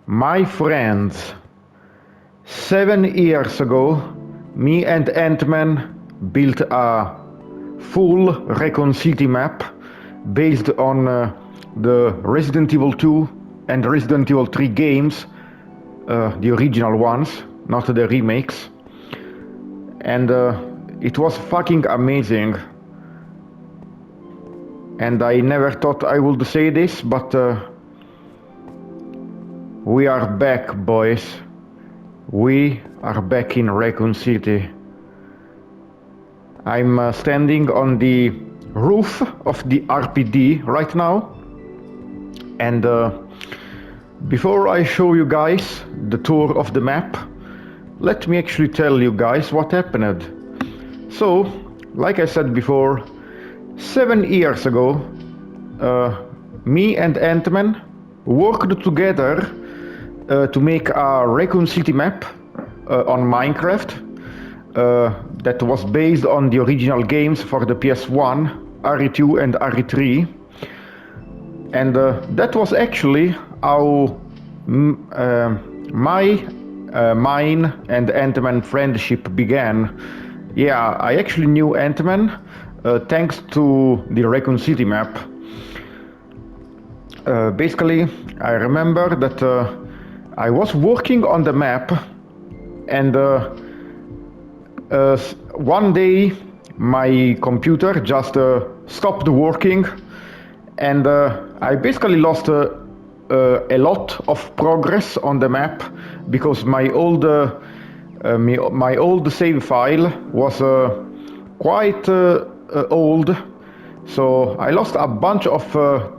My friends, 7 years ago, me and Antman built a full Raccoon City map based on the Resident Evil 2 and Resident Evil 3 games, the original ones, not the remakes. And it was fucking amazing. And I never thought I would say this, but we are back, boys. We are back in Raccoon City. I'm standing on the roof of the RPD right now. And before I show you guys the tour of the map, let me actually tell you guys what happened. So, like I said before, 7 years ago, me and Antman worked together to make a Raccoon City map on Minecraft that was based on the original games for the PS1, RE2 and RE3. And that was actually how mine and Antman friendship began. Yeah, I actually knew Antman thanks to the Raccoon City map. Basically, I remember that I was working on the map, and one day my computer just stopped working, and I basically lost a lot of progress on the map because my old save file was quite old, so I lost a bunch of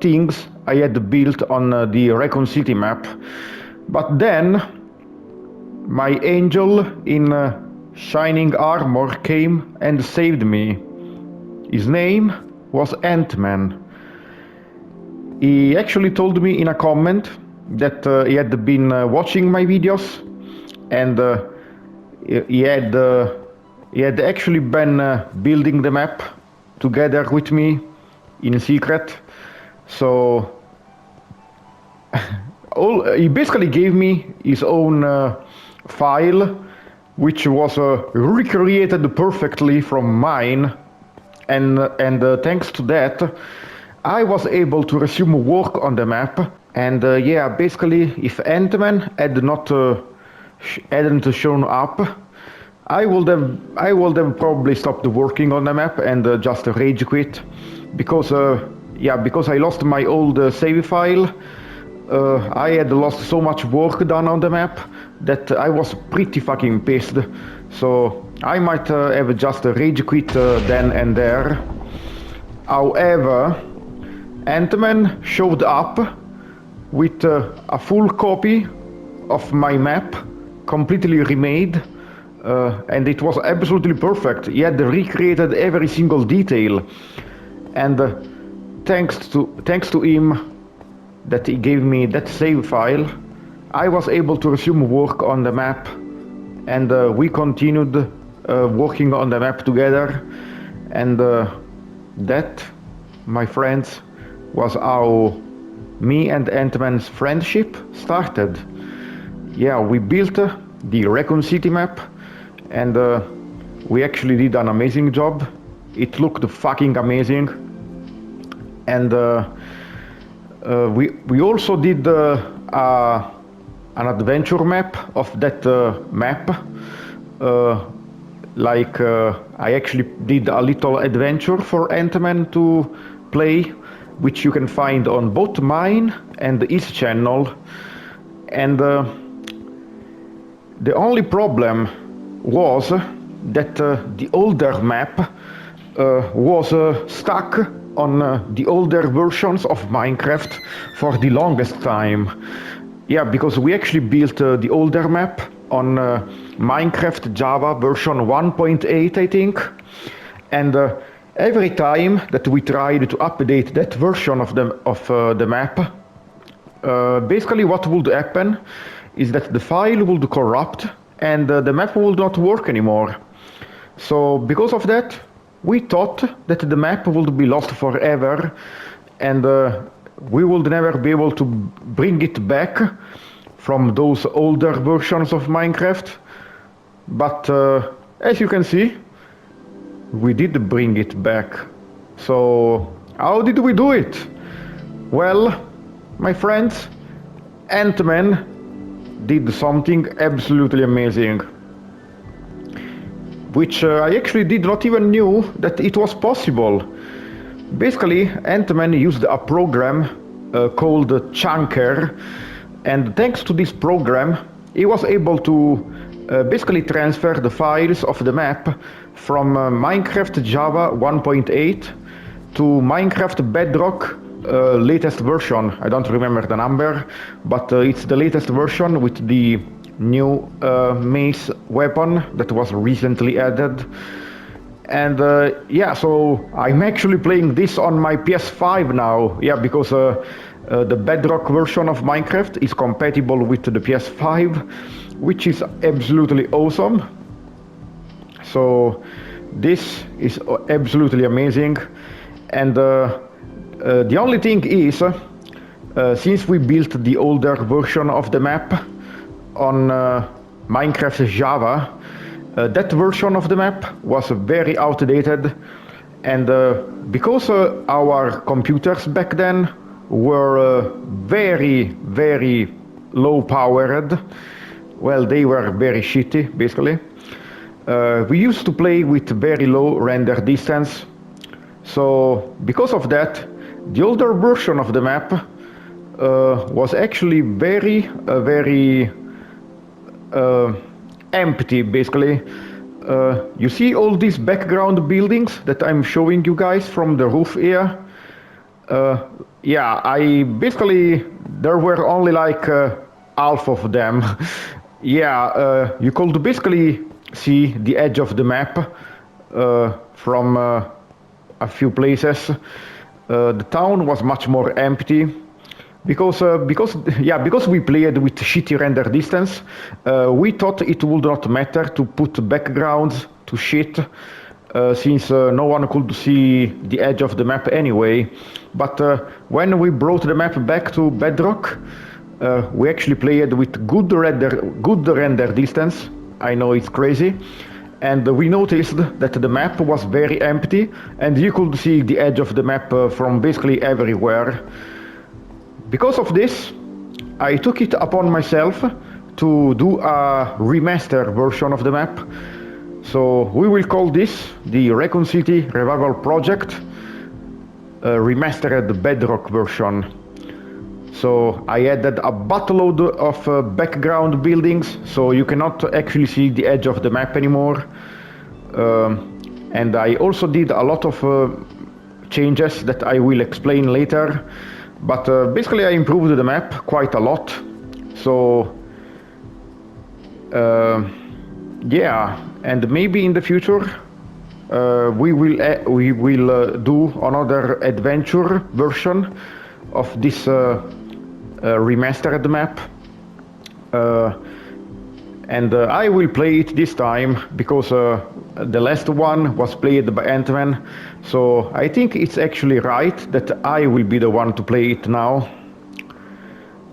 things I had built on the Raccoon City map. But then my angel in shining armor came and saved me. His name was Antman. He actually told me in a comment that he had been watching my videos, and he had actually been building the map together with me in secret. So he basically gave me his own file, which was recreated perfectly from mine, and thanks to that, I was able to resume work on the map. And yeah, basically, if Antman had not hadn't shown up, I would have probably stopped working on the map and just rage quit, because because I lost my old save file. I had lost so much work done on the map that I was pretty fucking pissed. So I might have just rage quit then and there. However, Antman showed up with a full copy of my map, completely remade, and it was absolutely perfect. He had recreated every single detail, and thanks to him, that he gave me that save file, I was able to resume work on the map, and we continued working on the map together, and that, my friends, was how me and Antman's friendship started. Yeah, we built the Raccoon City map, and we actually did an amazing job. It looked fucking amazing, and we also did an adventure map of that map. I actually did a little adventure for Antman to play, which you can find on both mine and his channel. And the only problem was that the older map was stuck on the older versions of Minecraft for the longest time. Yeah, because we actually built the older map on Minecraft Java version 1.8, I think. And every time that we tried to update that version of the map, basically what would happen is that the file would corrupt and the map would not work anymore. So because of that, we thought that the map would be lost forever, and we would never be able to bring it back from those older versions of Minecraft. But as you can see, we did bring it back. So how did we do it? Well, my friends, Antman did something absolutely amazing, which I actually did not even knew that it was possible. Basically, Antman used a program called Chunker, and thanks to this program, he was able to basically transfer the files of the map from Minecraft Java 1.8 to Minecraft Bedrock latest version. I don't remember the number, but it's the latest version with the new mace weapon that was recently added. And yeah, so I'm actually playing this on my PS5 now. Yeah, because the Bedrock version of Minecraft is compatible with the PS5, which is absolutely awesome. So this is absolutely amazing. And the only thing is, since we built the older version of the map on Minecraft Java, that version of the map was very outdated, and because our computers back then were very low powered, well, they were very shitty basically. We used to play with very low render distance, so because of that, the older version of the map was actually very empty basically. You see all these background buildings that I'm showing you guys from the roof here? Yeah, I basically, there were only like half of them. Yeah, you could basically see the edge of the map from a few places. The town was much more empty. Because we played with shitty render distance, we thought it would not matter to put backgrounds to shit, since no one could see the edge of the map anyway. But when we brought the map back to Bedrock, we actually played with good render distance. I know it's crazy. And we noticed that the map was very empty, and you could see the edge of the map from basically everywhere. Because of this, I took it upon myself to do a remastered version of the map. So we will call this the Raccoon City Revival Project Remastered Bedrock version. So I added a buttload of background buildings, so you cannot actually see the edge of the map anymore. And I also did a lot of changes that I will explain later. But basically I improved the map quite a lot. So yeah, and maybe in the future we will do another adventure version of this remastered map. And I will play it this time because the last one was played by Antman, so I think it's actually right that I will be the one to play it now.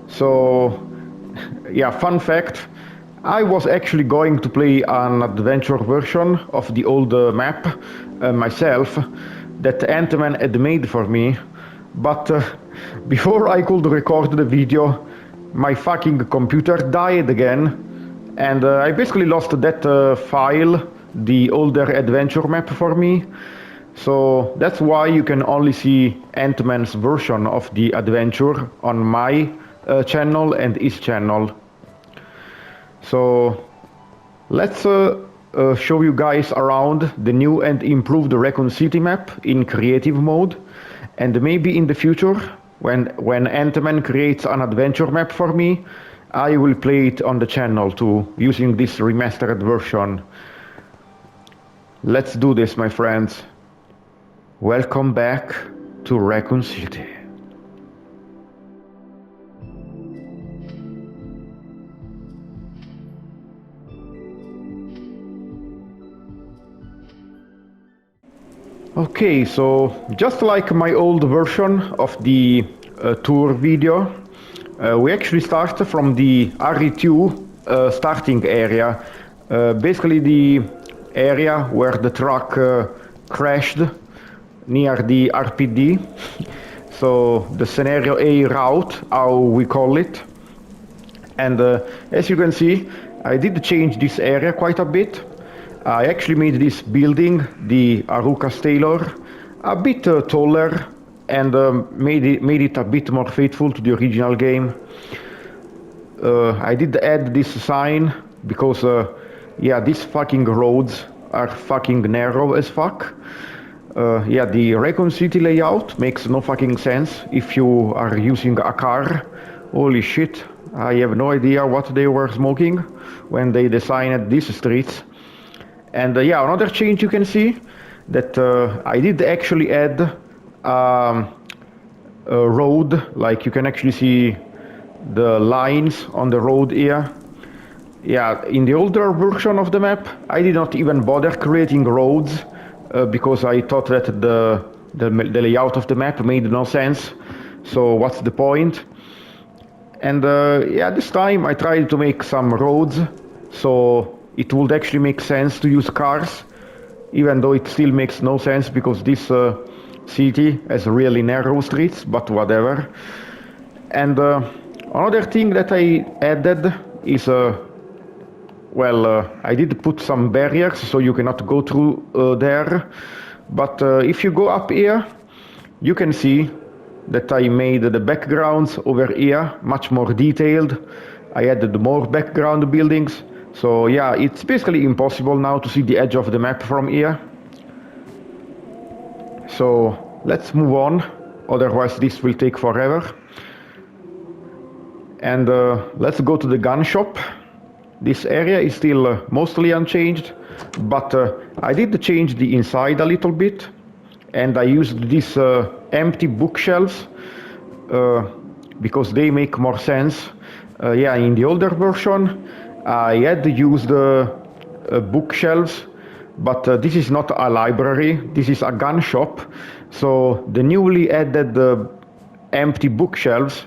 So yeah, fun fact, I was actually going to play an adventure version of the old map myself that Antman had made for me, but before I could record the video, my fucking computer died again. And I basically lost that file, the older adventure map for me. So that's why you can only see Antman's version of the adventure on my channel and his channel. So let's show you guys around the new and improved Raccoon City map in creative mode. And maybe in the future, when Antman creates an adventure map for me, I will play it on the channel too, using this remastered version. Let's do this, my friends. Welcome back to Raccoon City. Okay, so just like my old version of the tour video, We actually start from the RE2 starting area. Basically the area where the truck crashed near the RPD. So the scenario A route, how we call it. And as you can see, I did change this area quite a bit. I actually made this building, the Arukas Taylor, a bit taller and made it a bit more faithful to the original game. I did add this sign because, yeah, these fucking roads are fucking narrow as fuck. Yeah, the Raccoon City layout makes no fucking sense if you are using a car. Holy shit, I have no idea what they were smoking when they designed these streets. And yeah, another change you can see that I did actually add a road, like you can actually see the lines on the road here. Yeah, in the older version of the map, I did not even bother creating roads because I thought that the layout of the map made no sense. So what's the point? And yeah, this time I tried to make some roads, so it would actually make sense to use cars, even though it still makes no sense because this city has really narrow streets, but whatever. And another thing that I added is, well, I did put some barriers so you cannot go through there, but if you go up here, you can see that I made the backgrounds over here much more detailed. I added more background buildings. So yeah, it's basically impossible now to see the edge of the map from here. So let's move on, otherwise this will take forever. And let's go to the gun shop. This area is still mostly unchanged, but I did change the inside a little bit. And I used these empty bookshelves because they make more sense. Yeah, in the older version, I had used bookshelves, but this is not a library, this is a gun shop. So the newly added empty bookshelves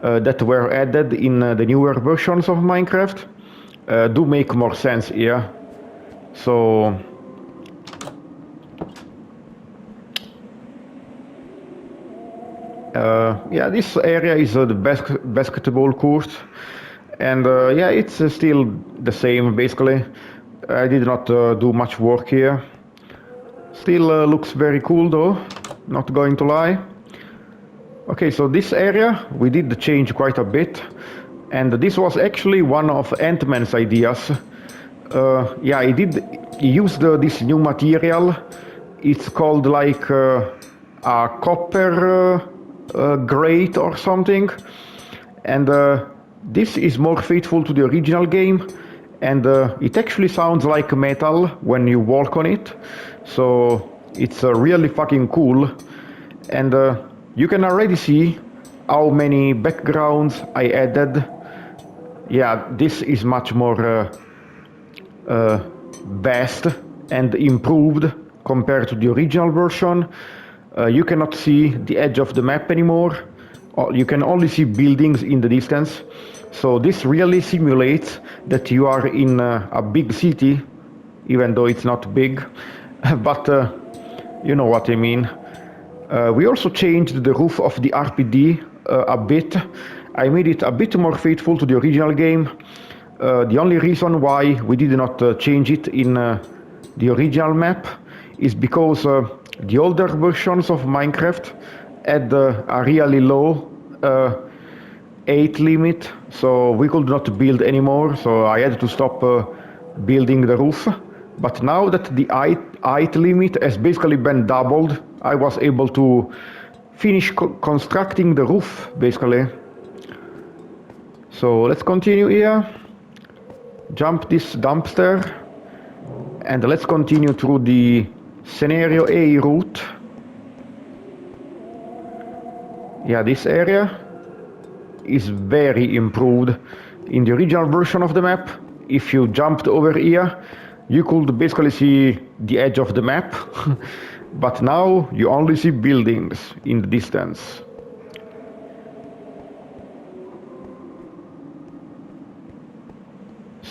that were added in the newer versions of Minecraft do make more sense here. So yeah, this area is the basketball court, and yeah, it's still the same basically. I did not do much work here. Still looks very cool though, not going to lie. Okay, so this area we did change quite a bit, and this was actually one of Antman's ideas. Yeah, he did use this new material. It's called like a copper grate or something, and this is more faithful to the original game, and it actually sounds like metal when you walk on it, so it's really fucking cool. And you can already see how many backgrounds I added. Yeah, this is much more vast and improved compared to the original version. You cannot see the edge of the map anymore. You can only see buildings in the distance. So this really simulates that you are in a big city, even though it's not big. But you know what I mean. We also changed the roof of the RPD a bit. I made it a bit more faithful to the original game. The only reason why we did not change it in the original map is because the older versions of Minecraft had a really low height limit, so we could not build anymore, so I had to stop building the roof. But now that the height limit has basically been doubled, I was able to finish constructing the roof, basically. So let's continue here. Jump this dumpster, and let's continue through the Scenario A route. Yeah, this area is very improved. In the original version of the map, if you jumped over here, you could basically see the edge of the map, but now you only see buildings in the distance.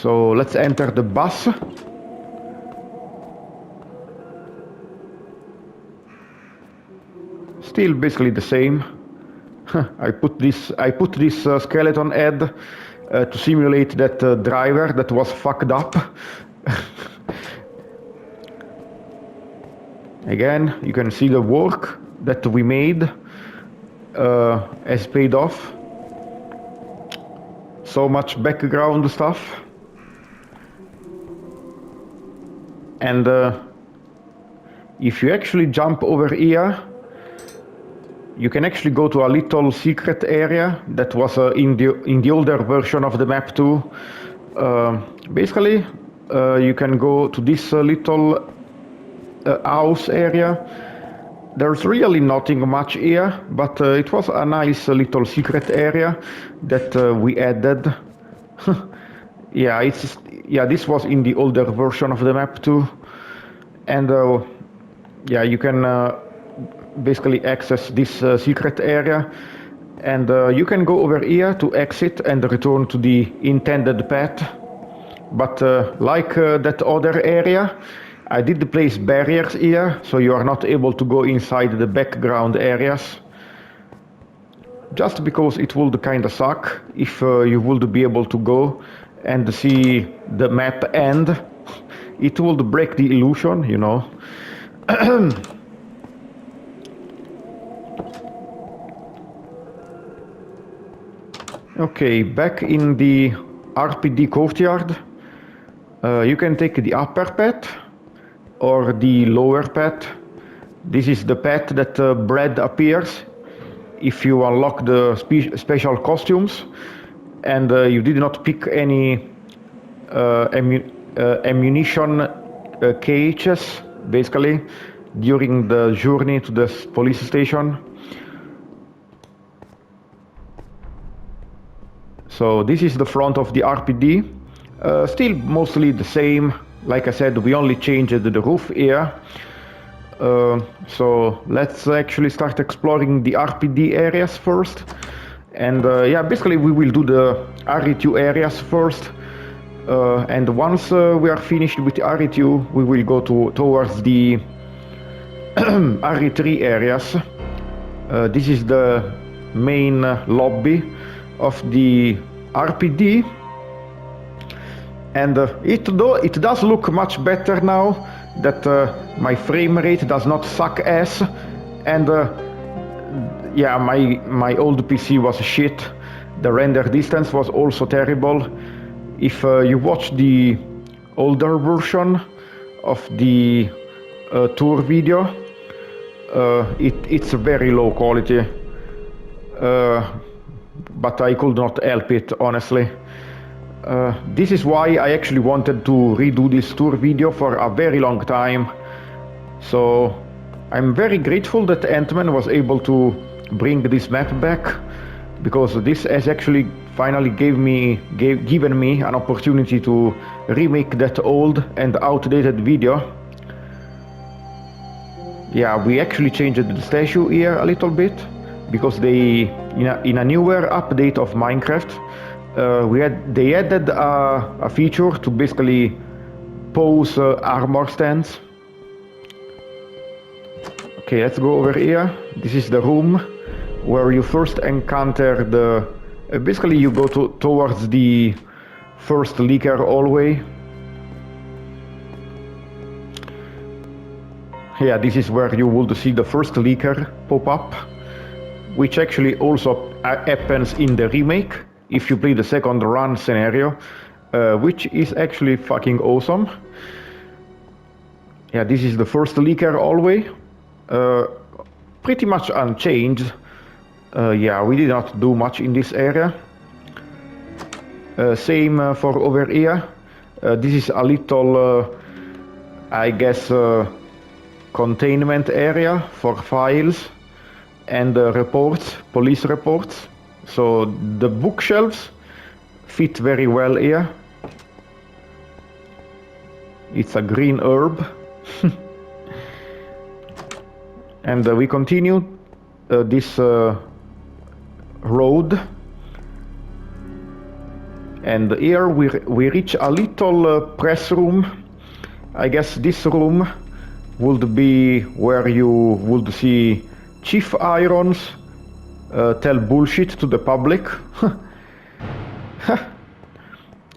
So let's enter the bus. Still basically the same. I put this skeleton head to simulate that driver that was fucked up. Again, you can see the work that we made has paid off. So much background stuff. And if you actually jump over here, you can actually go to a little secret area that was in the older version of the map too. Basically, you can go to this little house area. There's really nothing much here, but it was a nice little secret area that we added. Yeah, this was in the older version of the map too, and yeah, you can basically access this secret area, and you can go over here to exit and return to the intended path. But like that other area, I did place barriers here, so you are not able to go inside the background areas. Just because it would kinda suck if you would be able to go and see the map end. It would break the illusion, you know. Okay, back in the RPD courtyard, you can take the upper path or the lower path. This is the path that bread appears if you unlock the special costumes, and you did not pick any ammunition cages, basically, during the journey to the police station. So this is the front of the RPD, still mostly the same. Like I said, we only changed the roof here. So let's actually start exploring the RPD areas first. And yeah, basically we will do the RE2 areas first. And once we are finished with RE2, we will go towards the RE3 areas. This is the main lobby of the RPD. And it does look much better now that my frame rate does not suck ass, and yeah, my old PC was shit. The render distance was also terrible. If you watch the older version of the tour video, it's very low quality, but I could not help it, honestly. This is why I actually wanted to redo this tour video for a very long time. So I'm very grateful that Antman was able to bring this map back, because this has actually finally given me an opportunity to remake that old and outdated video. Yeah, we actually changed the statue here a little bit, because they, in a newer update of Minecraft, they added a feature to basically pose armor stands. Okay, let's go over here. This is the room where you first encounter the... basically you go towards the first leaker hallway. Yeah, this is where you would see the first leaker pop up, which actually also happens in the remake if you play the second run scenario, which is actually fucking awesome. Yeah, this is the first leaker hallway, pretty much unchanged. Yeah, we did not do much in this area. Same for over here. This is a little, I guess, containment area for files and reports, police reports. So the bookshelves fit very well here. It's a green herb. And we continue this road. And here we reach a little press room. I guess this room would be where you would see Chief Irons tell bullshit to the public.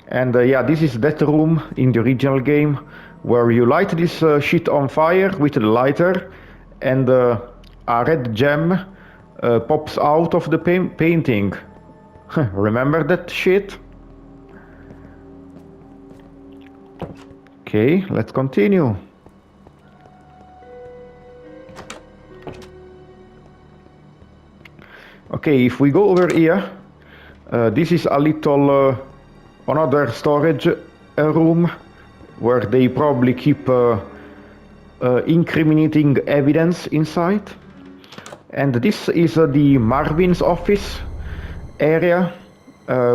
And yeah, this is that room in the original game where you light this shit on fire with the lighter, and a red gem pops out of the painting. Remember that shit? Okay, let's continue. Okay, if we go over here, this is a little another storage room where they probably keep incriminating evidence inside. And this is the Marvin's office area,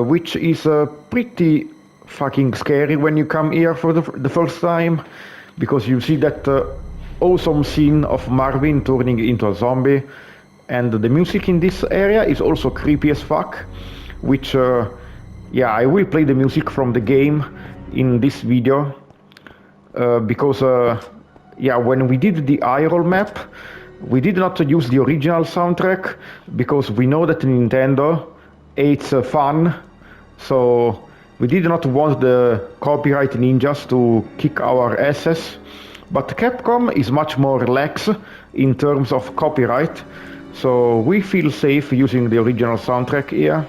which is pretty fucking scary when you come here for the first time, because you see that awesome scene of Marvin turning into a zombie. And the music in this area is also creepy as fuck, which yeah, I will play the music from the game in this video, because yeah, when we did the iRoll map, we did not use the original soundtrack because we know that Nintendo hates fun, so we did not want the copyright ninjas to kick our asses. But Capcom is much more lax in terms of copyright, so we feel safe using the original soundtrack here.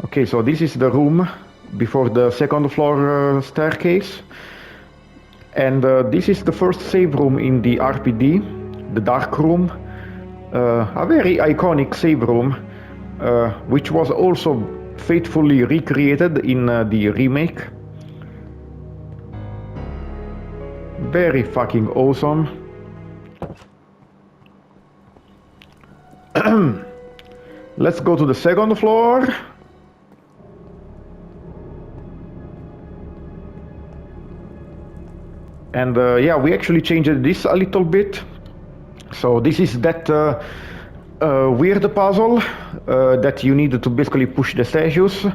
Okay, so this is the room before the second floor staircase. And this is the first save room in the RPD, the dark room. A very iconic save room, which was also faithfully recreated in the remake. Very fucking awesome. Let's go to the second floor. And yeah, we actually changed this a little bit. So this is that weird puzzle that you need to basically push the statues.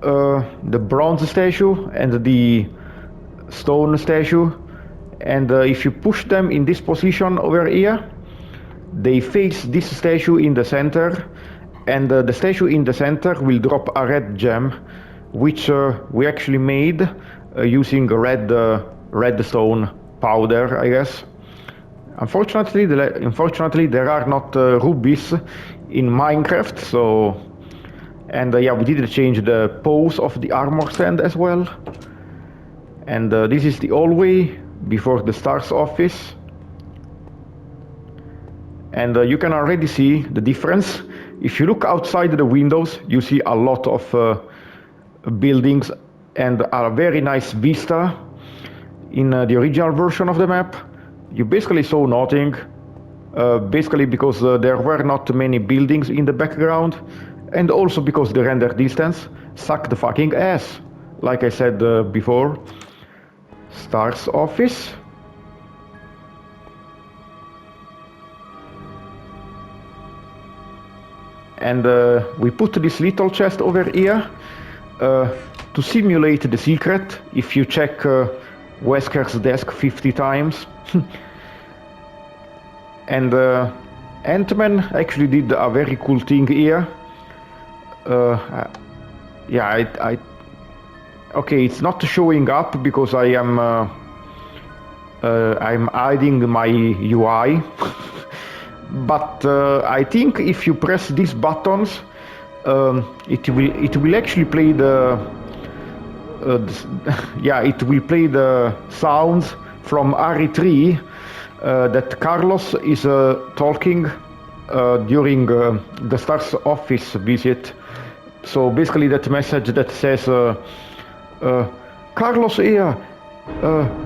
The bronze statue and the stone statue. And if you push them in this position over here, they face this statue in the center. And the statue in the center will drop a red gem, which we actually made using redstone powder, I guess. Unfortunately, there are not rubies in Minecraft, so... And yeah, we did change the pose of the armor stand as well. And this is the hallway before the Star's office. And you can already see the difference. If you look outside the windows, you see a lot of buildings and a very nice vista. In the original version of the map, you basically saw nothing, basically because there were not many buildings in the background, and also because the render distance sucked the fucking ass, like I said before. Star's office. And we put this little chest over here to simulate the secret. If you check Wesker's desk 50 times. And Antman actually did a very cool thing here. Yeah, okay, it's not showing up because I'm hiding my UI. But I think if you press these buttons, it will actually play the yeah, it will play the sounds from RE3 that Carlos is talking during the Star's office visit. So basically that message that says, Carlos here,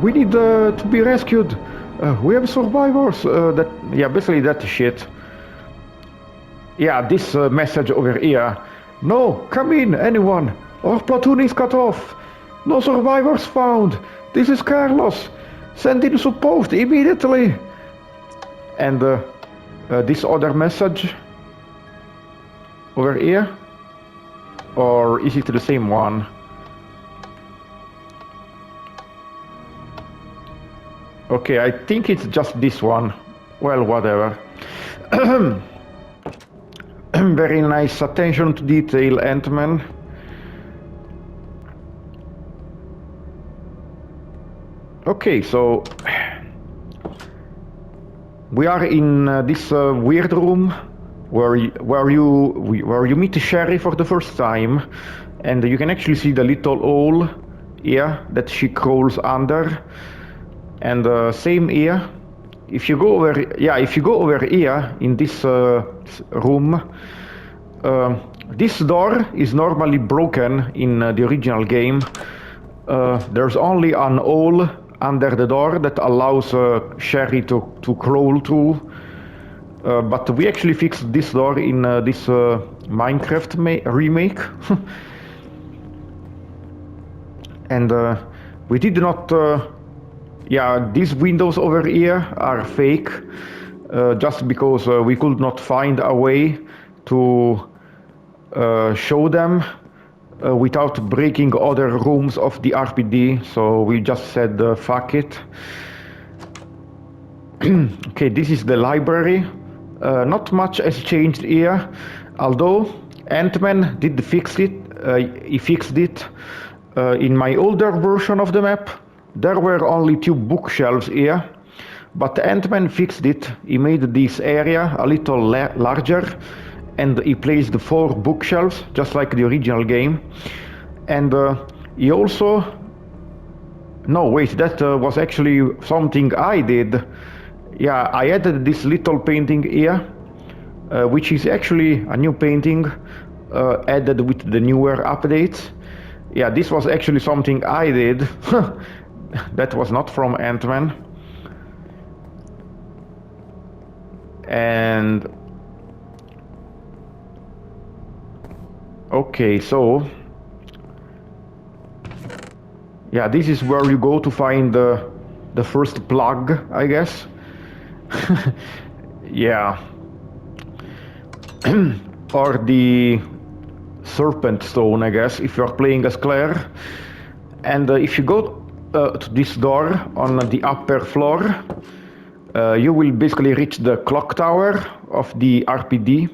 we need to be rescued, we have survivors, that, yeah, basically that shit. Yeah, this message over here, no, come in, anyone, our platoon is cut off. No survivors found. This is Carlos. Send in support immediately. And this other message over here. Or is it the same one? Okay, I think it's just this one. Well, whatever. Very nice attention to detail, Antman. Okay, so we are in this weird room where you meet Sherry for the first time, and you can actually see the little hole here that she crawls under. And same here. If you go over here in this room, this door is normally broken in the original game. There's only an hole under the door that allows Sherry to crawl through. But we actually fixed this door in this Minecraft remake. And we did not... yeah, these windows over here are fake, just because we could not find a way to show them without breaking other rooms of the RPD, so we just said fuck it. Okay, this is the library. Not much has changed here, although Antman did fix it. He fixed it. In my older version of the map, there were only 2 bookshelves here, but Antman fixed it. He made this area a little larger, and he placed 4 bookshelves, just like the original game. And he also... No, wait, that was actually something I did. Yeah, I added this little painting here, which is actually a new painting added with the newer updates. Yeah, this was actually something I did. That was not from Antman. And okay, so yeah, this is where you go to find the first plug, I guess. Yeah. Or the serpent stone, I guess, if you're playing as Claire. And if you go to this door on the upper floor, you will basically reach the clock tower of the RPD.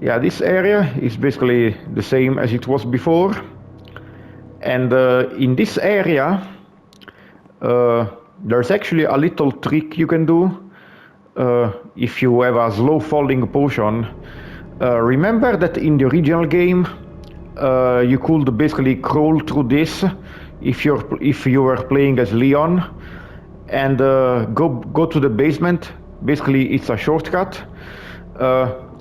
Yeah, this area is basically the same as it was before. And in this area, there's actually a little trick you can do if you have a slow falling potion. Remember that in the original game you could basically crawl through this if you were playing as Leon, and go to the basement. Basically it's a shortcut.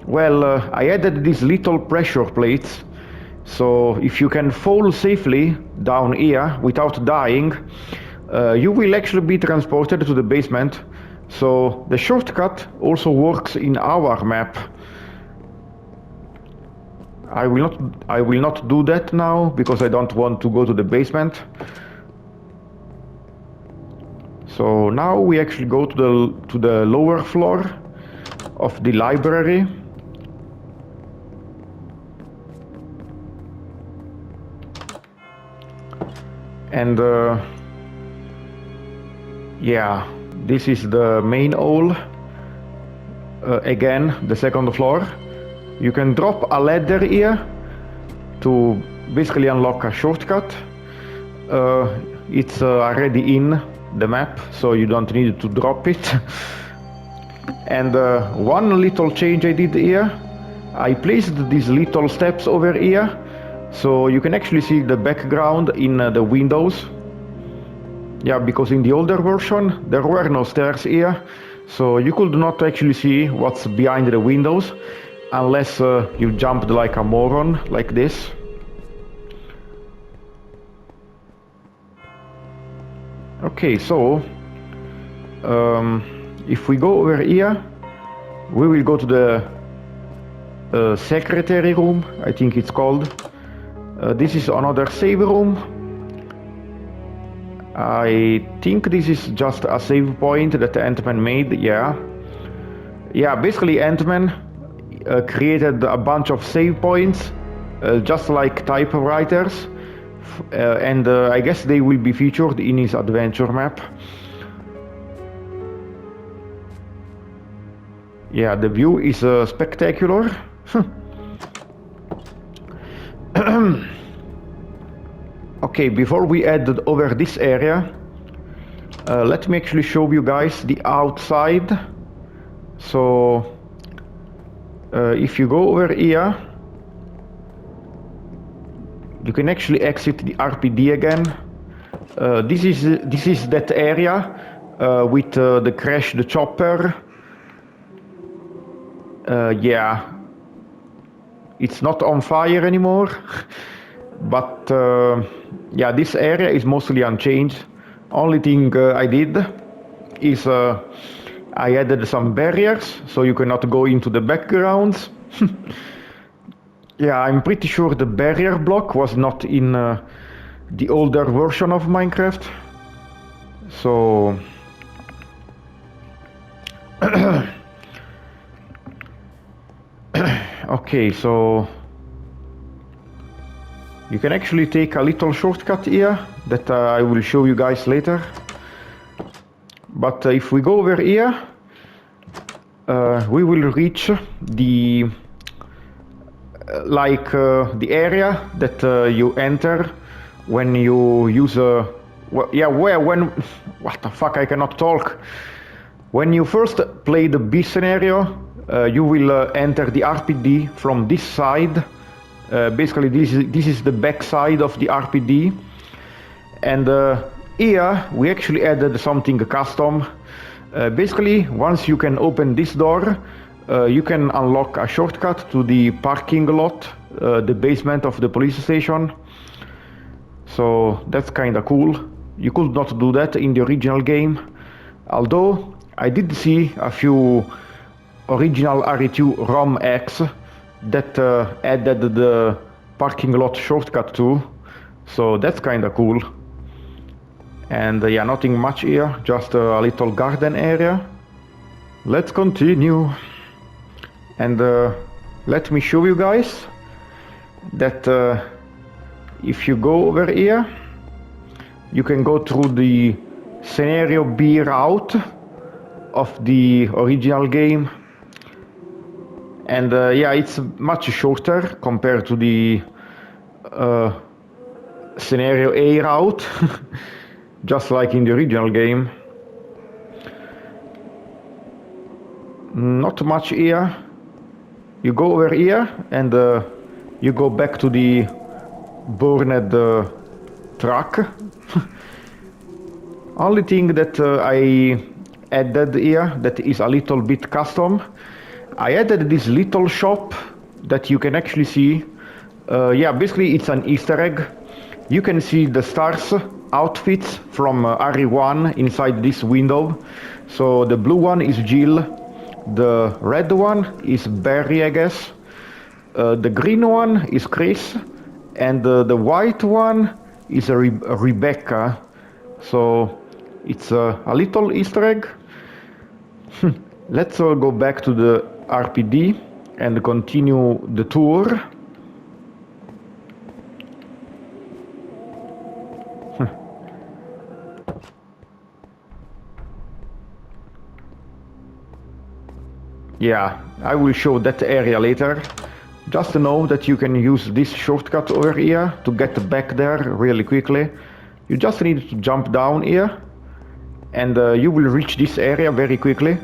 Well, I added these little pressure plates, so if you can fall safely down here without dying, you will actually be transported to the basement. So the shortcut also works in our map. I will not do that now because I don't want to go to the basement. So now we actually go to the lower floor of the library. And yeah, this is the main hall. Again, the second floor. You can drop a ladder here to basically unlock a shortcut. It's already in the map, so you don't need to drop it. And one little change I did here, I placed these little steps over here, so you can actually see the background in the windows. Yeah, because in the older version there were no stairs here, so you could not actually see what's behind the windows unless you jumped like a moron, like this. Okay, so if we go over here, we will go to the secretary room, I think it's called. This is another save room. I think this is just a save point that Antman made, yeah. Yeah, basically Antman created a bunch of save points, just like typewriters, and I guess they will be featured in his adventure map. Yeah, the view is spectacular. Okay, before we head over this area, let me actually show you guys the outside. So, if you go over here, you can actually exit the RPD again. This is that area with the crash, the chopper. Yeah, it's not on fire anymore, but yeah, this area is mostly unchanged. Only thing I did is I added some barriers so you cannot go into the backgrounds. Yeah, I'm pretty sure the barrier block was not in the older version of Minecraft. So okay, so you can actually take a little shortcut here that I will show you guys later. But if we go over here, we will reach the the area that you enter when you use a what the fuck, I cannot talk. When you first play the B scenario, you will enter the RPD from this side. Basically, this is the back side of the RPD, and here we actually added something custom. Basically, once you can open this door, you can unlock a shortcut to the parking lot, the basement of the police station. So that's kinda cool. You could not do that in the original game, although I did see a few original RE2 ROM X that added the parking lot shortcut too, so that's kinda cool. And yeah, nothing much here, just a little garden area. Let's continue, and let me show you guys that if you go over here, you can go through the scenario B route of the original game. And yeah, it's much shorter compared to the scenario A route, just like in the original game. Not much here. You go over here and you go back to the burned truck. Only thing that I added here that is a little bit custom, I added this little shop that you can actually see. Yeah, basically it's an Easter egg. You can see the stars outfits from RE1 inside this window. So the blue one is Jill, the red one is Barry, I guess, the green one is Chris, and the white one is Rebecca. So it's a little Easter egg. Let's go back to the RPD and continue the tour. Yeah, I will show that area later. Just know that you can use this shortcut over here to get back there really quickly. You just need to jump down here and you will reach this area very quickly.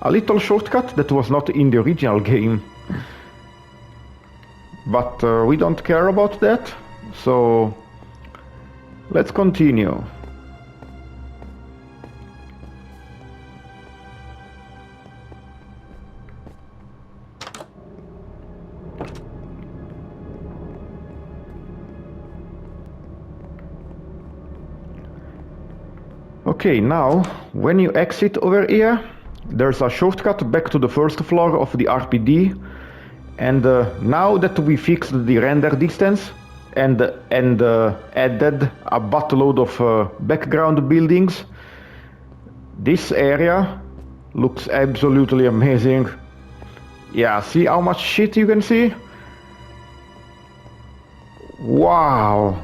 A little shortcut that was not in the original game. But we don't care about that, so let's continue. Okay, now when you exit over here, there's a shortcut back to the first floor of the RPD, and now that we fixed the render distance, and added a buttload of background buildings. This area looks absolutely amazing. Yeah, see how much shit you can see? Wow!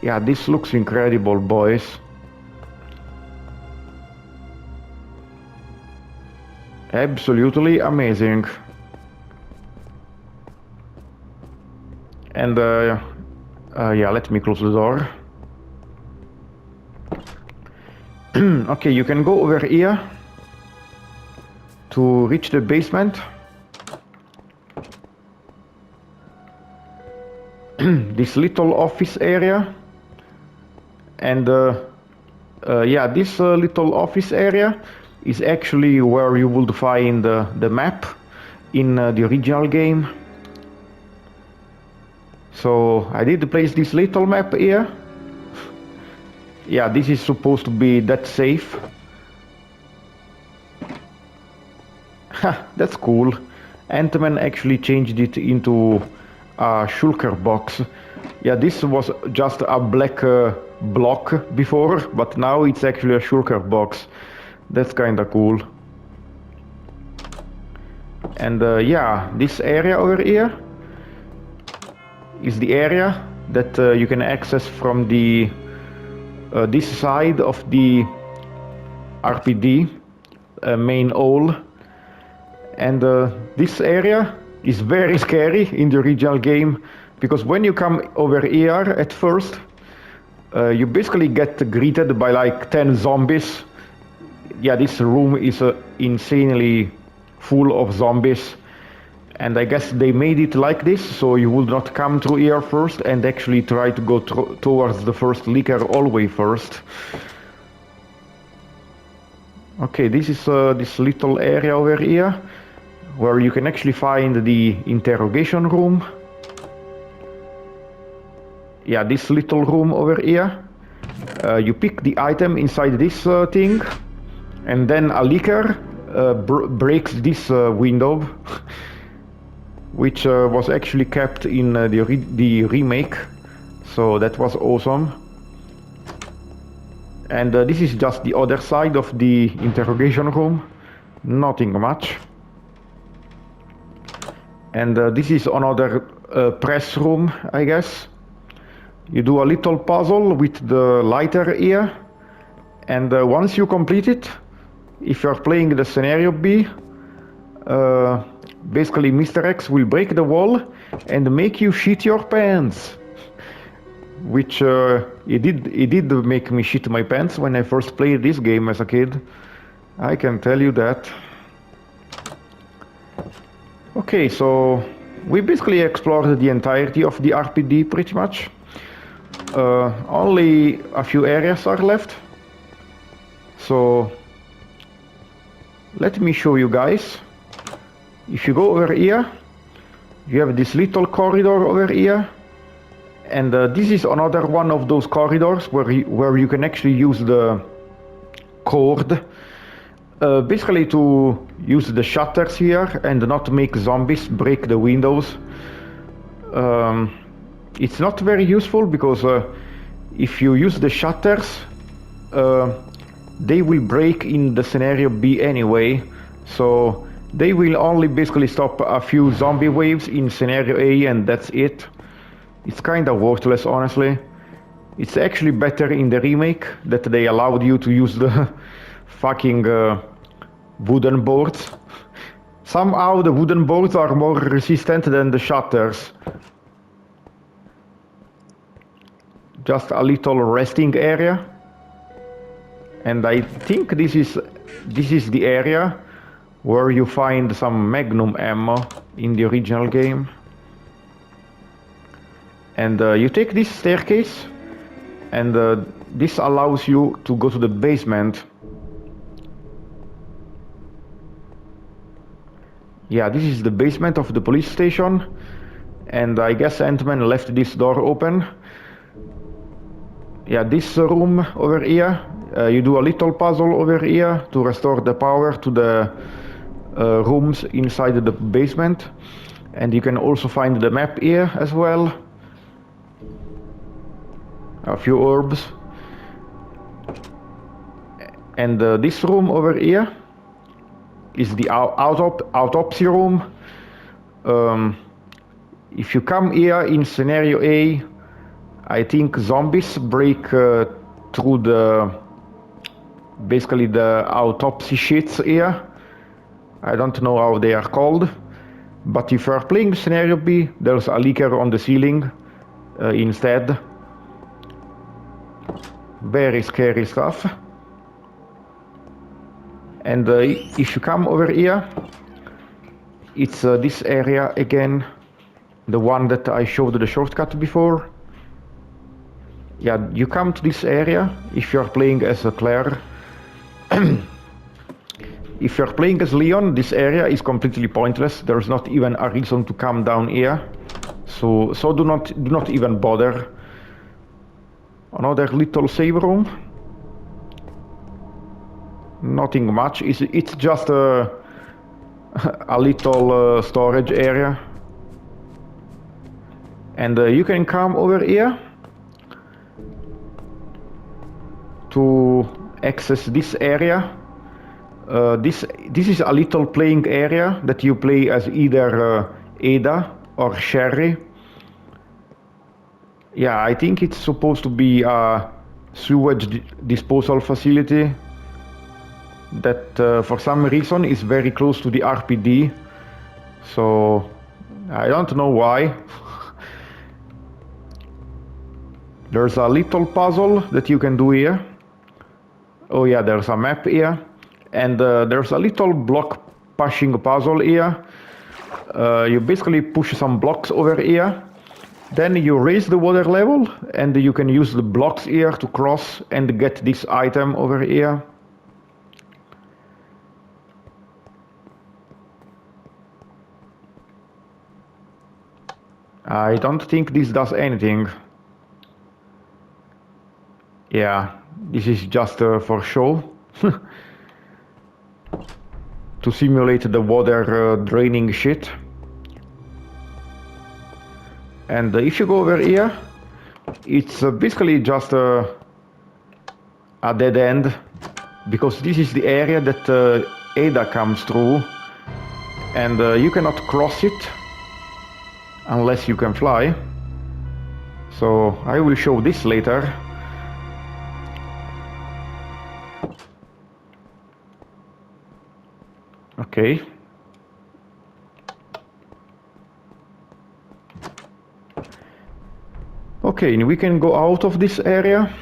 Yeah, this looks incredible, boys. Absolutely amazing. And yeah, let me close the door. Okay, you can go over here to reach the basement. This little office area. And yeah, this little office area is actually where you would find the map in the original game. So I did place this little map here. Yeah, this is supposed to be that safe. Ha, that's cool. Antman actually changed it into a shulker box. Yeah, this was just a black block before, but now it's actually a shulker box. That's kinda cool. And yeah, this area over here is the area that you can access from the this side of the RPD main hall. And this area is very scary in the original game, because when you come over here at first, you basically get greeted by like 10 zombies. Yeah, this room is insanely full of zombies, and I guess they made it like this so you would not come through here first and actually try to go towards the first leaker hallway first. Okay, this is this little area over here where you can actually find the interrogation room. Yeah, this little room over here. You pick the item inside this thing, and then a leaker breaks this window, which was actually kept in the remake, so that was awesome. And this is just the other side of the interrogation room, nothing much. And this is another press room, I guess. You do a little puzzle with the lighter here, and once you complete it, if you're playing the scenario B, basically Mr. X will break the wall and make you shit your pants. Which it did make me shit my pants when I first played this game as a kid. I can tell you that. Okay, so we basically explored the entirety of the RPD pretty much. Only a few areas are left. So let me show you guys. If you go over here, you have this little corridor over here. And this is another one of those corridors where you can actually use the cord. Basically to use the shutters here and not make zombies break the windows. It's not very useful because if you use the shutters, they will break in the scenario B anyway. So they will only basically stop a few zombie waves in scenario A, and that's it. It's kinda worthless, honestly. It's actually better in the remake that they allowed you to use the fucking wooden boards. Somehow the wooden boards are more resistant than the shutters. Just a little resting area. And I think this is the area where you find some magnum ammo in the original game. And you take this staircase, and this allows you to go to the basement. Yeah, this is the basement of the police station, and I guess Antman left this door open. Yeah, this room over here, you do a little puzzle over here to restore the power to the rooms inside the basement, and you can also find the map here as well. a few herbs. And this room over here is the autopsy room. If you come here in scenario A, I think zombies break through basically the autopsy sheets here. I don't know how they are called. But if you are playing scenario B, there's a leaker on the ceiling instead. Very scary stuff. And if you come over here, it's this area again, the one that I showed the shortcut before. Yeah, you come to this area if you're playing as a Claire. If you're playing as Leon, this area is completely pointless. There's not even a reason to come down here. So do not even bother. Another little save room. Nothing much. It's just a little storage area. And you can come over here to access this area. This is a little playing area that you play as either Ada or Sherry. Yeah, I think it's supposed to be a sewage disposal facility that for some reason is very close to the RPD. So I don't know why. There's a little puzzle that you can do here. Oh yeah, there's a map here. And there's a little block pushing puzzle here. You basically push some blocks over here. Then you raise the water level and you can use the blocks here to cross and get this item over here. I don't think this does anything. Yeah, this is just for show. To simulate the water draining shit. And if you go over here, it's basically just a dead end, because this is the area that Ada comes through, and you cannot cross it unless you can fly. So I will show this later. Okay. Okay, we can go out of this area.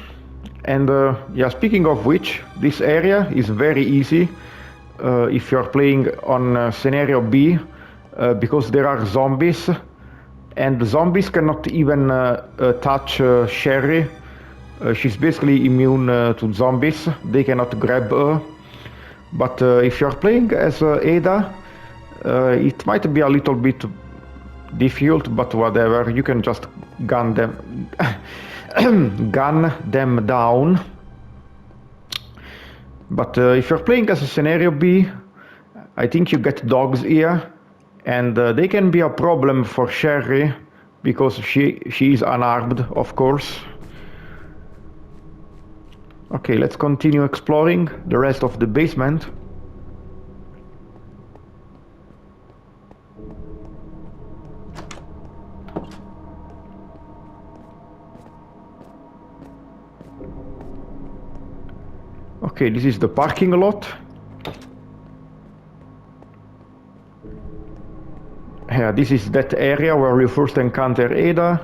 And yeah, speaking of which, this area is very easy if you're playing on scenario B, because there are zombies, and the zombies cannot even touch Sherry. She's basically immune to zombies. They cannot grab her. But if you're playing as Ada, it might be a little bit difficult, but whatever. You can just gun them down. But if you're playing as a scenario B, I think you get dogs here, and they can be a problem for Sherry because she is unarmed, of course. Okay, let's continue exploring the rest of the basement. Okay, this is the parking lot. Yeah, this is that area where you first encounter Ada,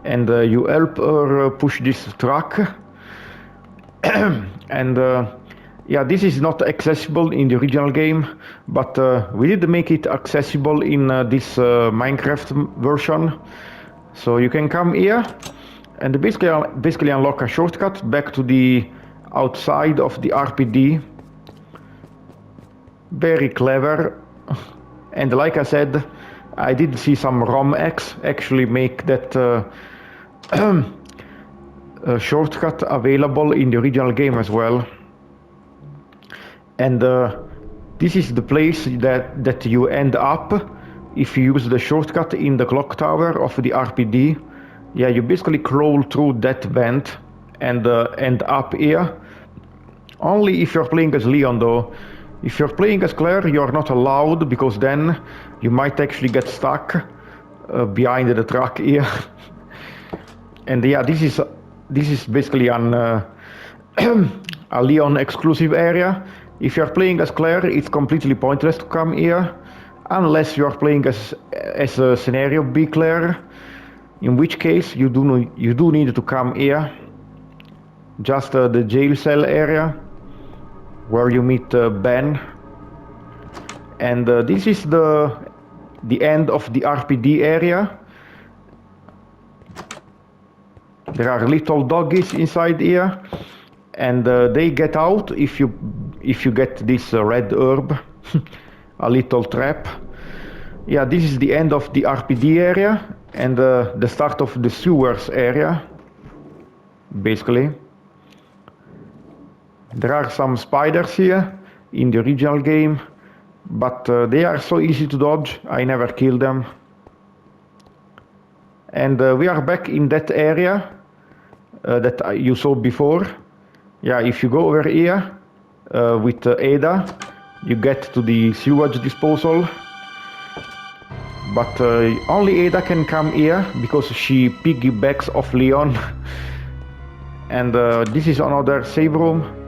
and you help her push this truck. And yeah, this is not accessible in the original game, but we did make it accessible in this Minecraft version. So you can come here and basically unlock a shortcut back to the outside of the RPD. Very clever. And like I said, I did see some ROM X actually make that shortcut available in the original game as well. And this is the place that you end up if you use the shortcut in the clock tower of the RPD. Yeah, you basically crawl through that vent and end up here. Only if you're playing as Leon though. If you're playing as Claire, you're not allowed, because then you might actually get stuck behind the truck here. And yeah, this is basically an a Leon exclusive area. If you're playing as Claire, it's completely pointless to come here, unless you're playing as a scenario B Claire, in which case you do need to come here. Just the jail cell area, where you meet Ben. And this is the end of the RPD area. There are little doggies inside here, and they get out if you get this red herb, a little trap. Yeah, this is the end of the RPD area and the start of the sewers area, basically. There are some spiders here in the original game, but they are so easy to dodge, I never kill them. And we are back in that area that you saw before. Yeah, if you go over here with Ada, you get to the sewage disposal. But only Ada can come here because she piggybacks off Leon. And this is another save room.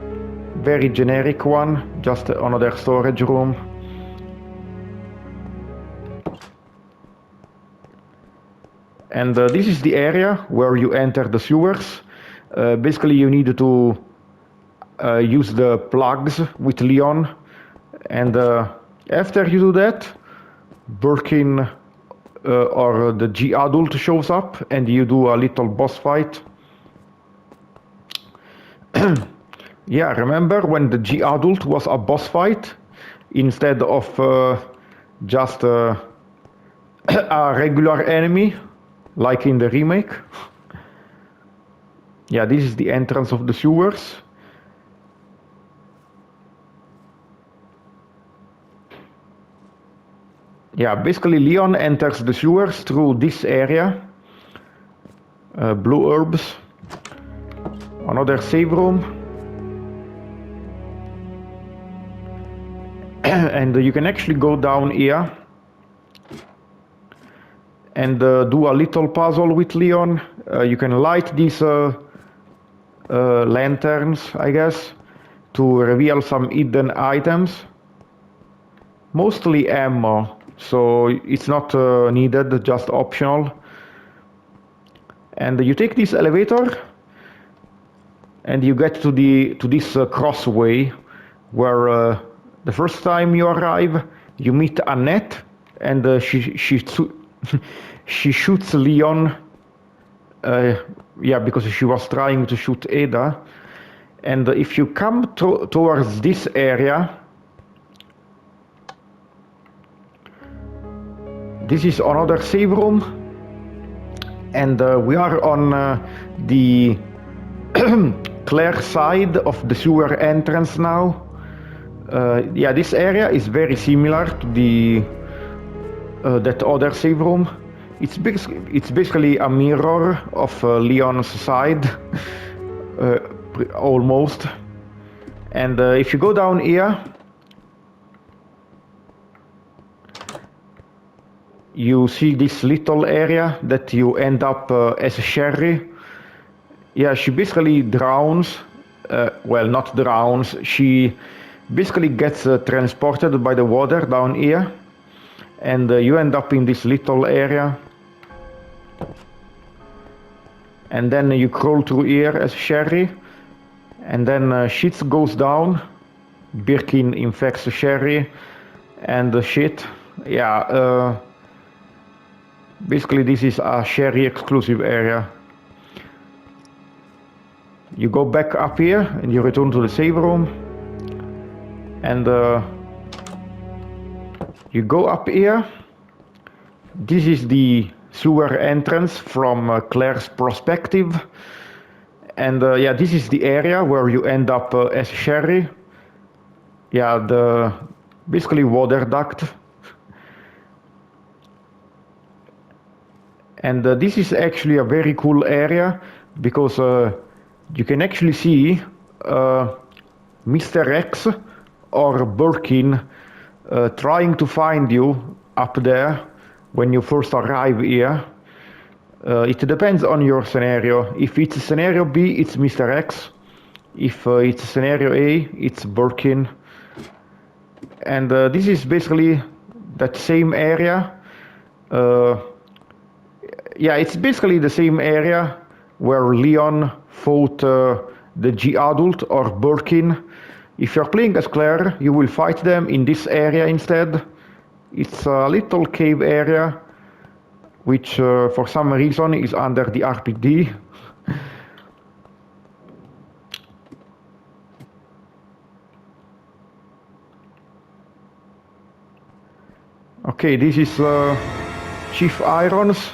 Very generic one, just another storage room. And this is the area where you enter the sewers. Basically you need to use the plugs with Leon, and after you do that, Birkin or the G adult shows up and you do a little boss fight. Yeah, remember when the G adult was a boss fight instead of just a regular enemy like in the remake? Yeah, this is the entrance of the sewers. Yeah, basically Leon enters the sewers through this area. Blue herbs. Another save room. And you can actually go down here and do a little puzzle with Leon. You can light these lanterns, I guess, to reveal some hidden items. Mostly ammo, so it's not needed, just optional. And you take this elevator and you get to this crossway where the first time you arrive you meet Annette, and she shoots Leon. Yeah, because she was trying to shoot Ada. And if you come towards this area, this is another save room, and we are on the Claire side of the sewer entrance now. Yeah, this area is very similar to the that other save room. It's basically a mirror of Leon's side, almost. And if you go down here, you see this little area that you end up as Sherry. Yeah, she basically drowns. Well, not drowns. She basically gets transported by the water down here. And you end up in this little area. And then you crawl through here as Sherry. And then shit goes down. Birkin infects Sherry. And shit. Yeah, basically this is a Sherry exclusive area. You go back up here and you return to the save room. And you go up here. This is the sewer entrance from Claire's perspective. And yeah, this is the area where you end up as Sherry. Yeah, the basically water duct. And this is actually a very cool area because you can actually see Mr. X or Birkin trying to find you up there when you first arrive here. It depends on your scenario. If it's scenario B, it's Mr. X. If it's scenario A, it's Birkin. And this is basically that same area. Yeah, it's basically the same area where Leon fought the G-Adult or Birkin. If you're playing as Claire, you will fight them in this area instead. It's a little cave area, which for some reason is under the RPD. Okay, this is Chief Iron's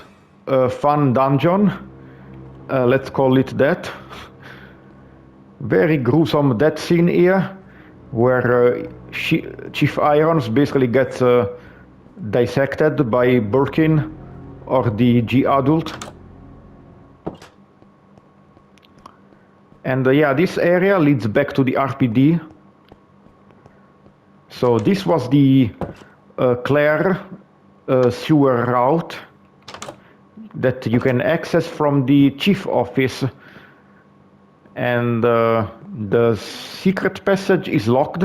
fun dungeon. Let's call it that. Very gruesome death scene here, where Chief Irons basically gets dissected by Birkin or the G-Adult. And yeah, this area leads back to the RPD. So this was the Claire sewer route that you can access from the chief office. And the secret passage is locked,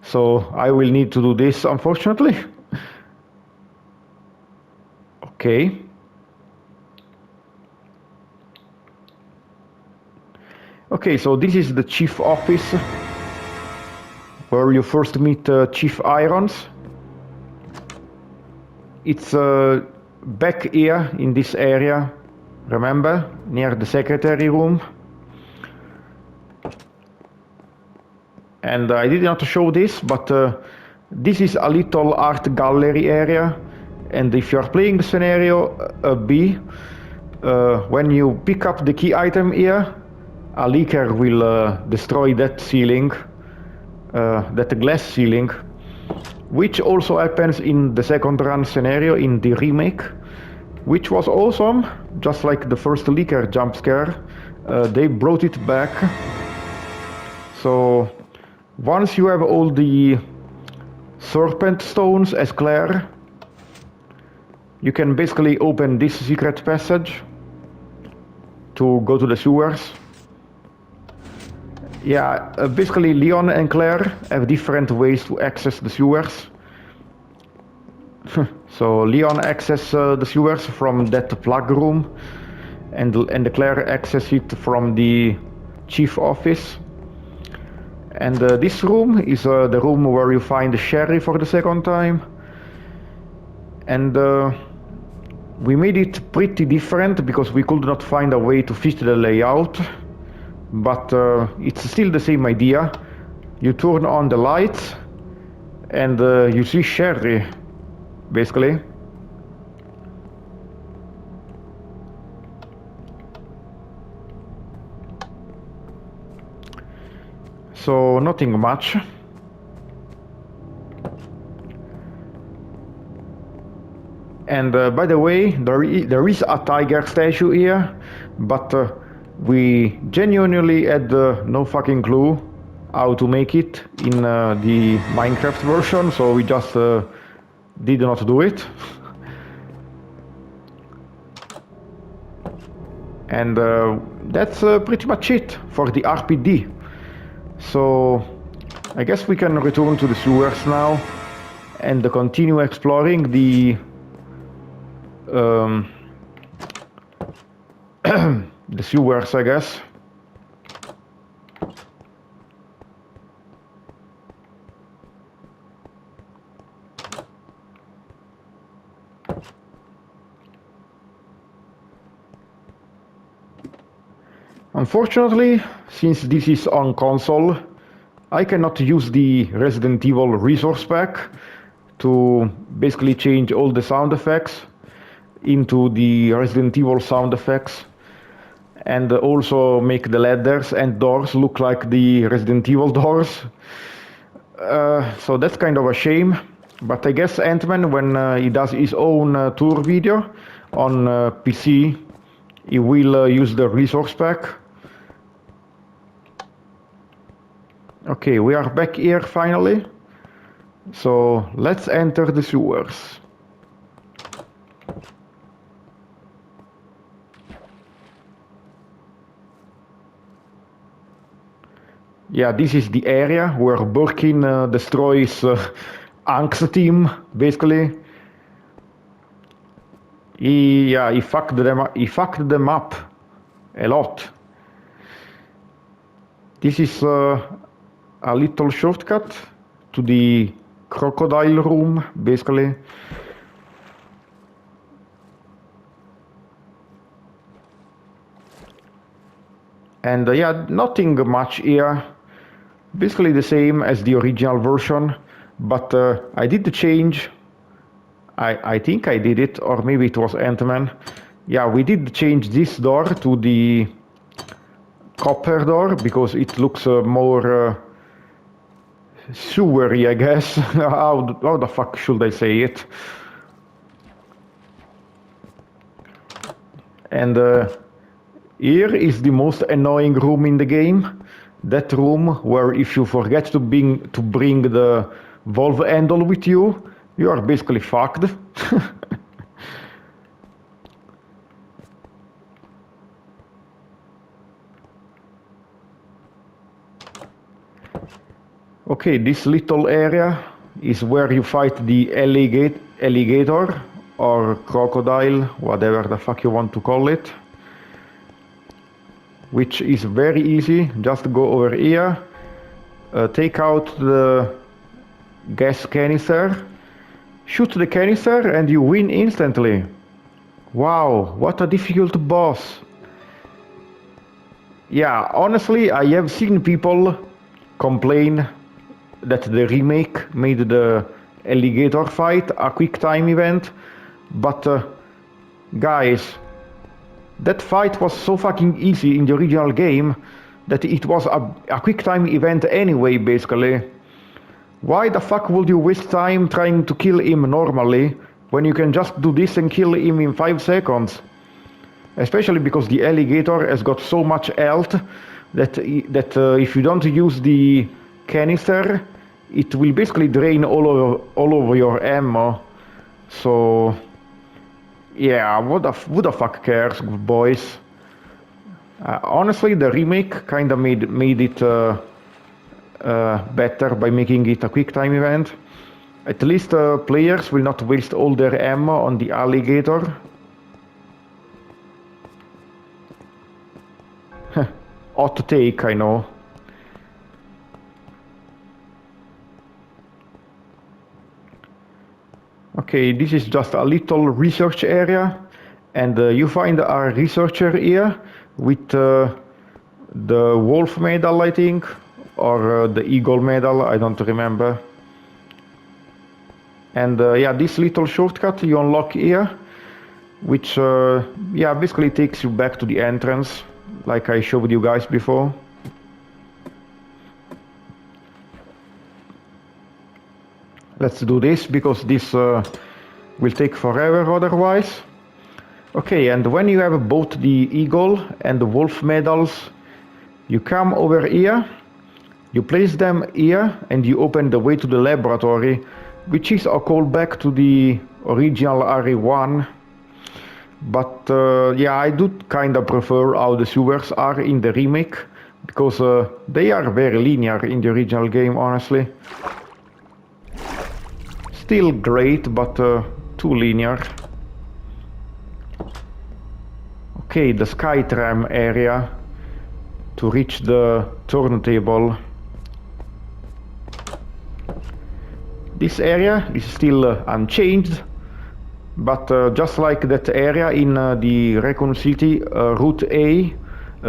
so I will need to do this, unfortunately. Okay. Okay, so this is the chief office, where you first meet Chief Irons. It's back here in this area, remember, near the secretary room. And I did not show this, but this is a little art gallery area. And if you're playing the scenario B, when you pick up the key item here, a leaker will destroy that ceiling, that glass ceiling, which also happens in the second run scenario in the remake, which was awesome, just like the first leaker jump scare. They brought it back. So once you have all the serpent stones as Claire, you can basically open this secret passage to go to the sewers. Yeah, basically Leon and Claire have different ways to access the sewers. So Leon accesses the sewers from that plug room, and Claire accesses it from the chief office. And this room is the room where you find Sherry for the second time. And we made it pretty different because we could not find a way to fit the layout. But it's still the same idea. You turn on the lights and you see Sherry, basically. So nothing much. And by the way, there is a tiger statue here, but we genuinely had no fucking clue how to make it in the Minecraft version, so we just did not do it. And that's pretty much it for the RPD. So I guess we can return to the sewers now and continue exploring the the sewers, I guess. Unfortunately, since this is on console, I cannot use the Resident Evil resource pack to basically change all the sound effects into the Resident Evil sound effects, and also make the ladders and doors look like the Resident Evil doors. So that's kind of a shame, but I guess Antman, when he does his own tour video on PC, he will use the resource pack. Okay, we are back here finally. So let's enter the sewers. Yeah, this is the area where Birkin destroys Ank's team, basically. He fucked them up a lot. This is a little shortcut to the crocodile room, basically. And yeah, nothing much here. Basically the same as the original version, but I did the change. I think I did it, or maybe it was Antman. Yeah, we did change this door to the copper door because it looks more sewery, I guess. How the fuck should I say it? And here is the most annoying room in the game. That room where if you forget to bring the valve handle with you, you are basically fucked. Okay, this little area is where you fight the alligator or crocodile, whatever the fuck you want to call it. Which is very easy. Just go over here, take out the gas canister, shoot the canister, and you win instantly. Wow, what a difficult boss. Yeah, honestly, I have seen people complain that the remake made the alligator fight a quick time event, but guys, that fight was so fucking easy in the original game that it was a quick time event anyway, basically. Why the fuck would you waste time trying to kill him normally when you can just do this and kill him in 5 seconds? Especially because the alligator has got so much health that if you don't use the canister, it will basically drain all over your ammo. So yeah, who the fuck cares, boys? Honestly, the remake kinda made it better by making it a quick time event. At least players will not waste all their ammo on the alligator. Hot take, I know. Okay, this is just a little research area, and you find a researcher here with the wolf medal, I think, or the eagle medal, I don't remember. And yeah, this little shortcut you unlock here, which yeah, basically takes you back to the entrance, like I showed you guys before. Let's do this, because this will take forever otherwise. Okay, and when you have both the eagle and the wolf medals, you come over here, you place them here, and you open the way to the laboratory, which is a callback to the original RE1. But yeah, I do kinda prefer how the sewers are in the remake, because they are very linear in the original game, honestly. Still great, but too linear. Okay, the Skytram area to reach the turntable. This area is still unchanged, but just like that area in the Raccoon City Route A,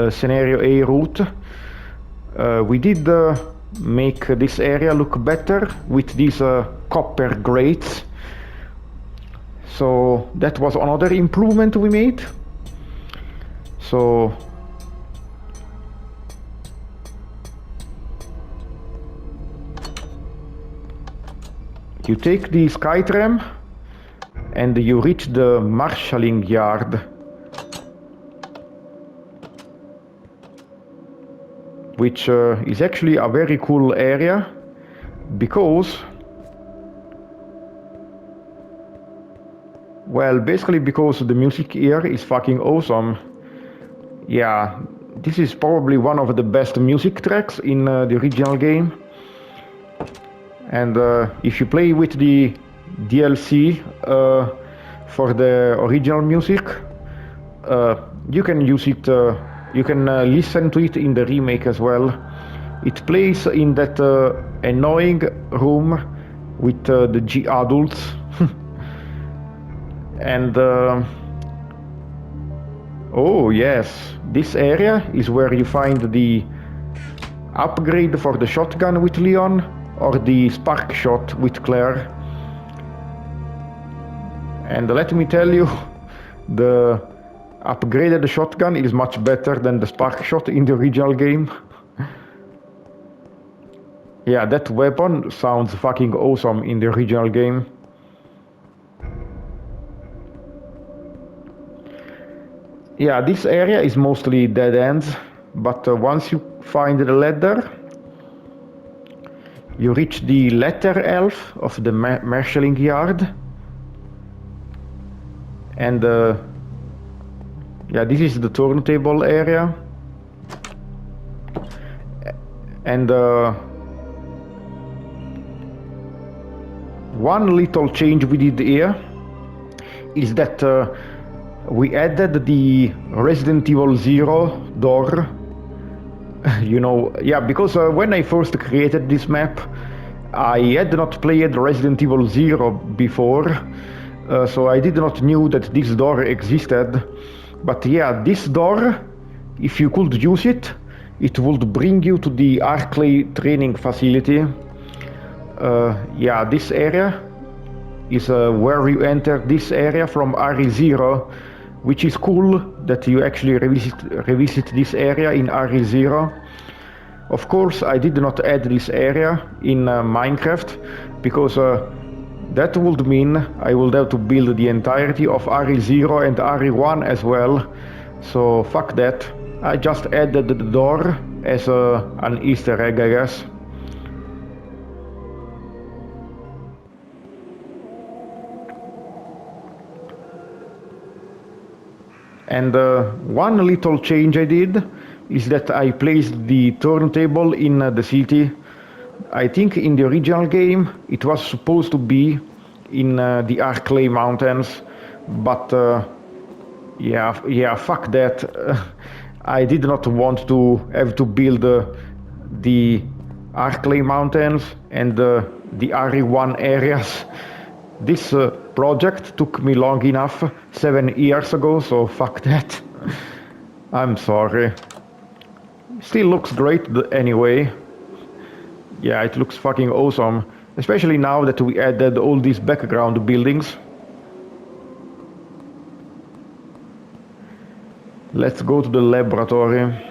Scenario A route, we did make this area look better with these copper grates. So that was another improvement we made. So you take the Skytram and you reach the Marshaling Yard. which is actually a very cool area because, well, basically because the music here is fucking awesome. Yeah, this is probably one of the best music tracks in the original game. And if you play with the DLC for the original music, you can use it, you can listen to it in the remake as well. It plays in that annoying room with the G adults. And oh yes, this area is where you find the upgrade for the shotgun with Leon or the spark shot with Claire. And let me tell you, the upgraded shotgun is much better than the spark shot in the original game. Yeah, that weapon sounds fucking awesome in the original game. Yeah, this area is mostly dead ends, but once you find the ladder, you reach the letter elf of the Marshaling Yard. And yeah, this is the turntable area. And one little change we did here is that we added the Resident Evil 0 door. You know, yeah, because when I first created this map, I had not played Resident Evil 0 before, so I did not knew that this door existed. But yeah, this door, if you could use it, it would bring you to the Arclay training facility. Yeah, this area is where you enter this area from RE0, which is cool that you actually revisit this area in RE0. Of course, I did not add this area in Minecraft, because that would mean I would have to build the entirety of RE0 and RE1 as well, so fuck that. I just added the door as an Easter egg, I guess. And one little change I did is that I placed the turntable in the city. I think in the original game it was supposed to be in the Arclay Mountains, but yeah, fuck that. I did not want to have to build the Arclay Mountains and the RE1 areas. This project took me long enough, 7 years ago, so fuck that. I'm sorry. Still looks great anyway. Yeah, it looks fucking awesome, especially now that we added all these background buildings. Let's go to the laboratory.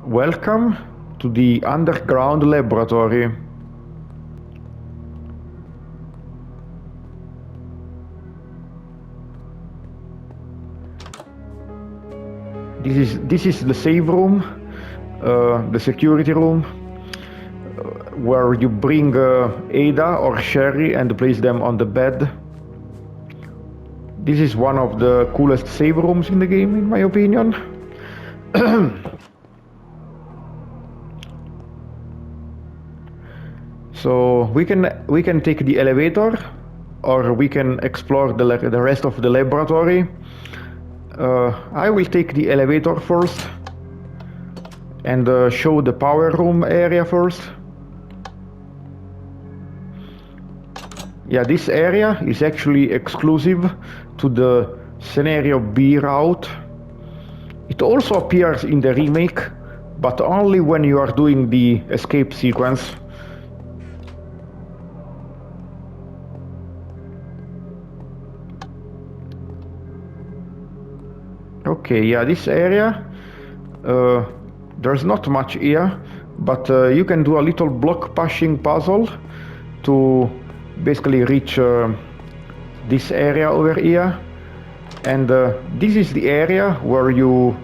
Welcome to the underground laboratory. This is the save room, the security room, where you bring Ada or Sherry and place them on the bed. This is one of the coolest save rooms in the game, in my opinion. So we can take the elevator, or we can explore the rest of the laboratory. I will take the elevator first and show the power room area first. Yeah, this area is actually exclusive to the Scenario B route. It also appears in the remake, but only when you are doing the escape sequence. Okay, yeah, this area, there's not much here, but you can do a little block pushing puzzle to basically reach this area over here. And this is the area where you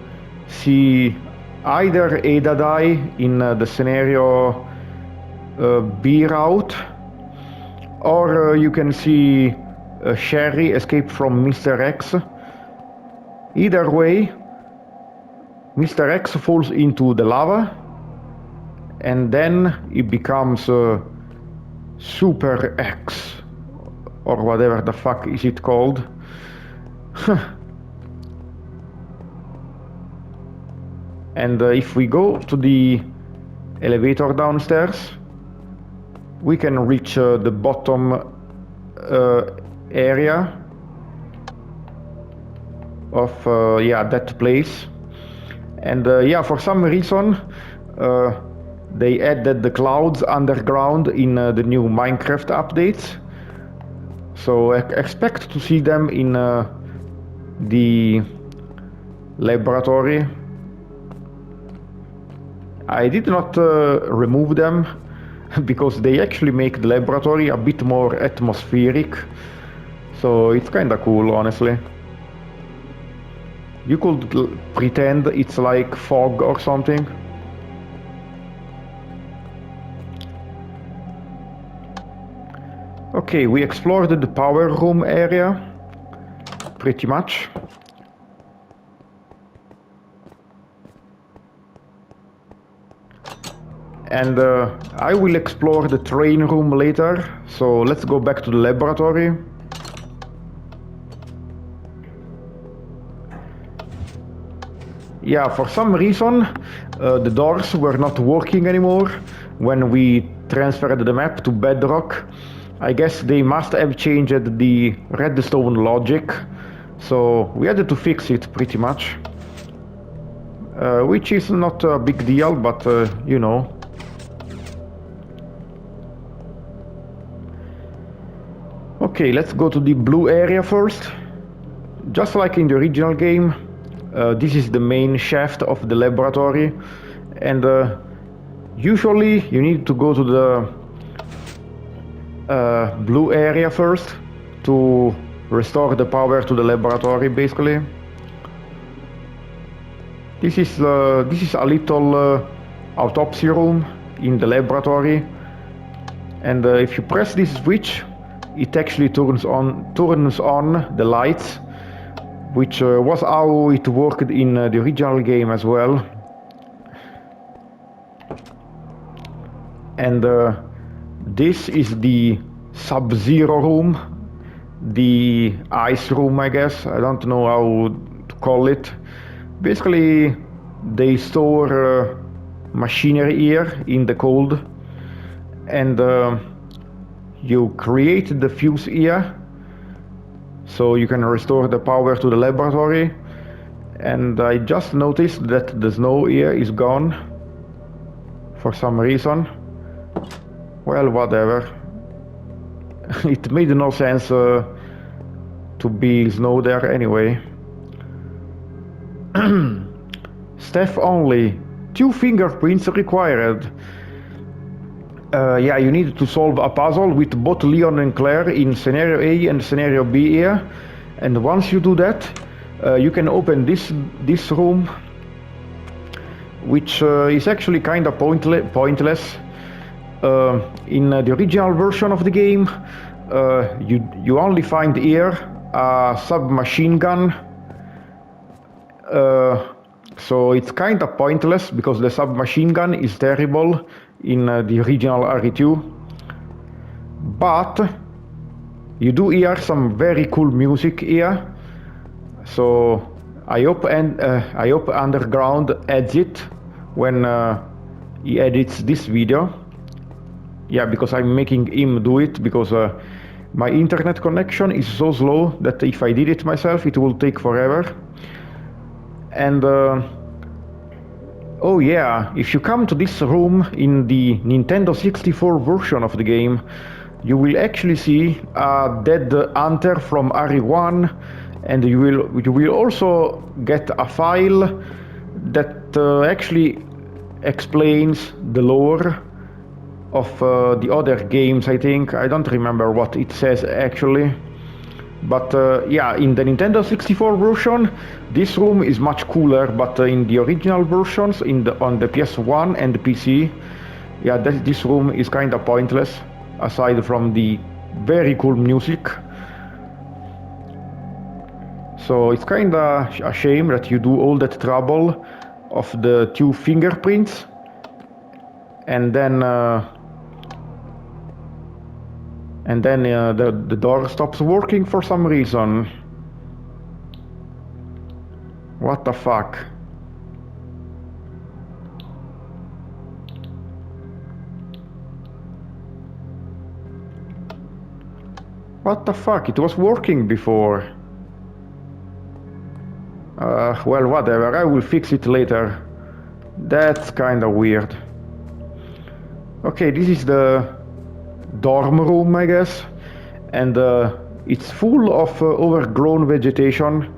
see either Ada die in the scenario B route, or you can see Sherry escape from Mr. X. Either way, Mr. X falls into the lava, and then it becomes Super X, or whatever the fuck is it called. And if we go to the elevator downstairs, we can reach the bottom area of that place. And yeah, for some reason they added the clouds underground in the new Minecraft updates, so expect to see them in the laboratory. I did not remove them because they actually make the laboratory a bit more atmospheric, so it's kinda cool, honestly. You could pretend it's like fog or something. Okay, we explored the power room area pretty much. And I will explore the train room later, so let's go back to the laboratory. Yeah, for some reason the doors were not working anymore when we transferred the map to Bedrock. I guess they must have changed the redstone logic, so we had to fix it pretty much. Which is not a big deal, but you know. Okay, let's go to the blue area first. Just like in the original game, this is the main shaft of the laboratory, and usually you need to go to the blue area first to restore the power to the laboratory, basically. This is a little autopsy room in the laboratory, and if you press this switch, it actually turns on the lights, which was how it worked in the original game as well. And this is the Sub-Zero room, the ice room, I guess. I don't know how to call it. Basically, they store machinery here in the cold, and you create the fuse here, so you can restore the power to the laboratory. And I just noticed that the snow here is gone for some reason. Well, whatever. It made no sense to be snow there anyway. Staff only. 2 fingerprints required. Yeah, you need to solve a puzzle with both Leon and Claire in scenario A and scenario B here. And once you do that, you can open this room, which is actually kind of pointless. In the original version of the game, you only find here a submachine gun. So it's kind of pointless because the submachine gun is terrible in the original RE2. But you do hear some very cool music here. So I hope Underground adds it when he edits this video. Yeah, because I'm making him do it, because my internet connection is so slow that if I did it myself it will take forever. And oh yeah, if you come to this room in the Nintendo 64 version of the game, you will actually see a dead hunter from RE1, and you will also get a file that actually explains the lore of the other games, I think. I don't remember what it says actually. But yeah, in the Nintendo 64 version, this room is much cooler, but in the original versions, on the PS1 and the PC, yeah, this room is kind of pointless, aside from the very cool music. So it's kind of a shame that you do all that trouble of the 2 fingerprints, and then the door stops working for some reason. What the fuck? What the fuck? It was working before. Well, whatever, I will fix it later. That's kinda weird. Okay, this is the dorm room, I guess. And it's full of overgrown vegetation,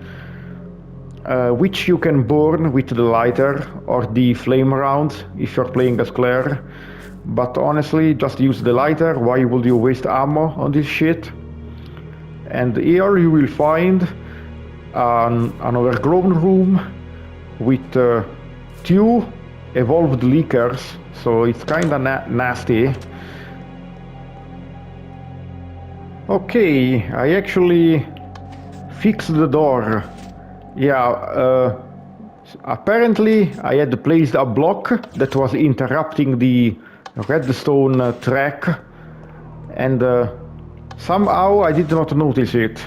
which you can burn with the lighter or the flame rounds if you're playing as Claire. But honestly, just use the lighter. Why would you waste ammo on this shit? And here you will find an overgrown room with 2 evolved leakers, so it's kinda nasty. Okay, I actually fixed the door. Yeah, apparently I had placed a block that was interrupting the redstone track, and somehow I did not notice it.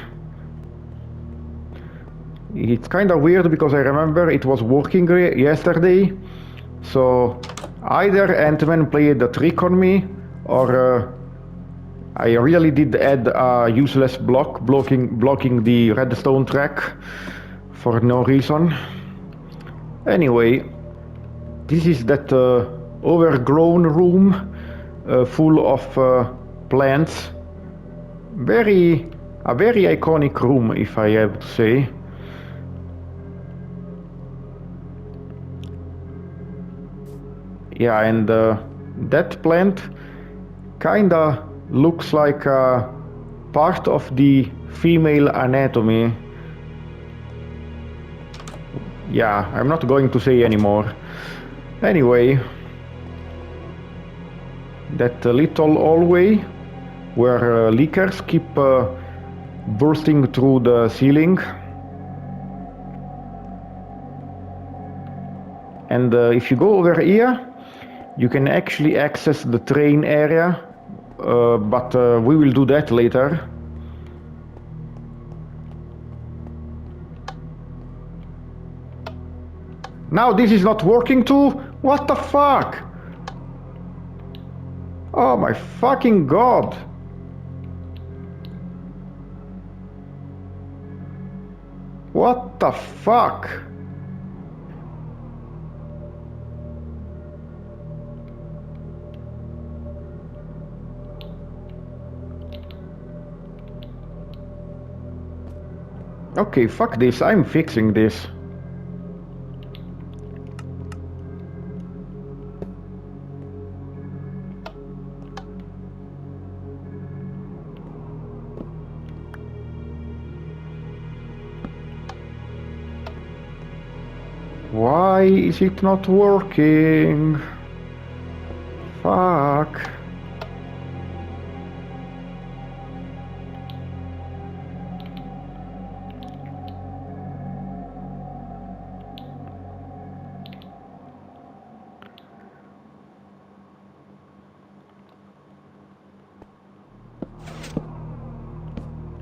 It's kinda weird because I remember it was working yesterday, so either Antman played a trick on me, or I really did add a useless block blocking the redstone track for no reason. Anyway, this is that overgrown room full of plants. A very iconic room, if I have to say. Yeah, and that plant kinda looks like a part of the female anatomy. Yeah, I'm not going to say anymore. Anyway, that little hallway where leakers keep bursting through the ceiling. And if you go over here, you can actually access the train area, but we will do that later. Now this is not working too? What the fuck? Oh my fucking god! What the fuck? Okay, fuck this, I'm fixing this. Why is it not working? Fuck.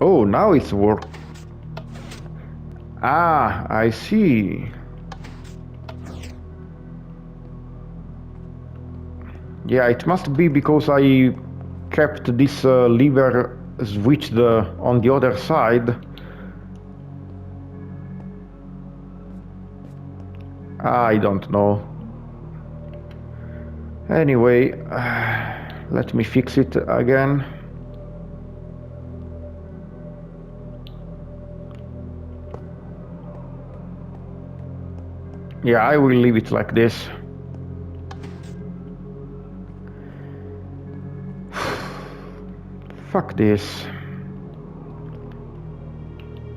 Oh, now it's work. Ah, I see. Yeah, it must be because I kept this lever switched on the other side. I don't know. Anyway, let me fix it again. Yeah, I will leave it like this. Fuck this.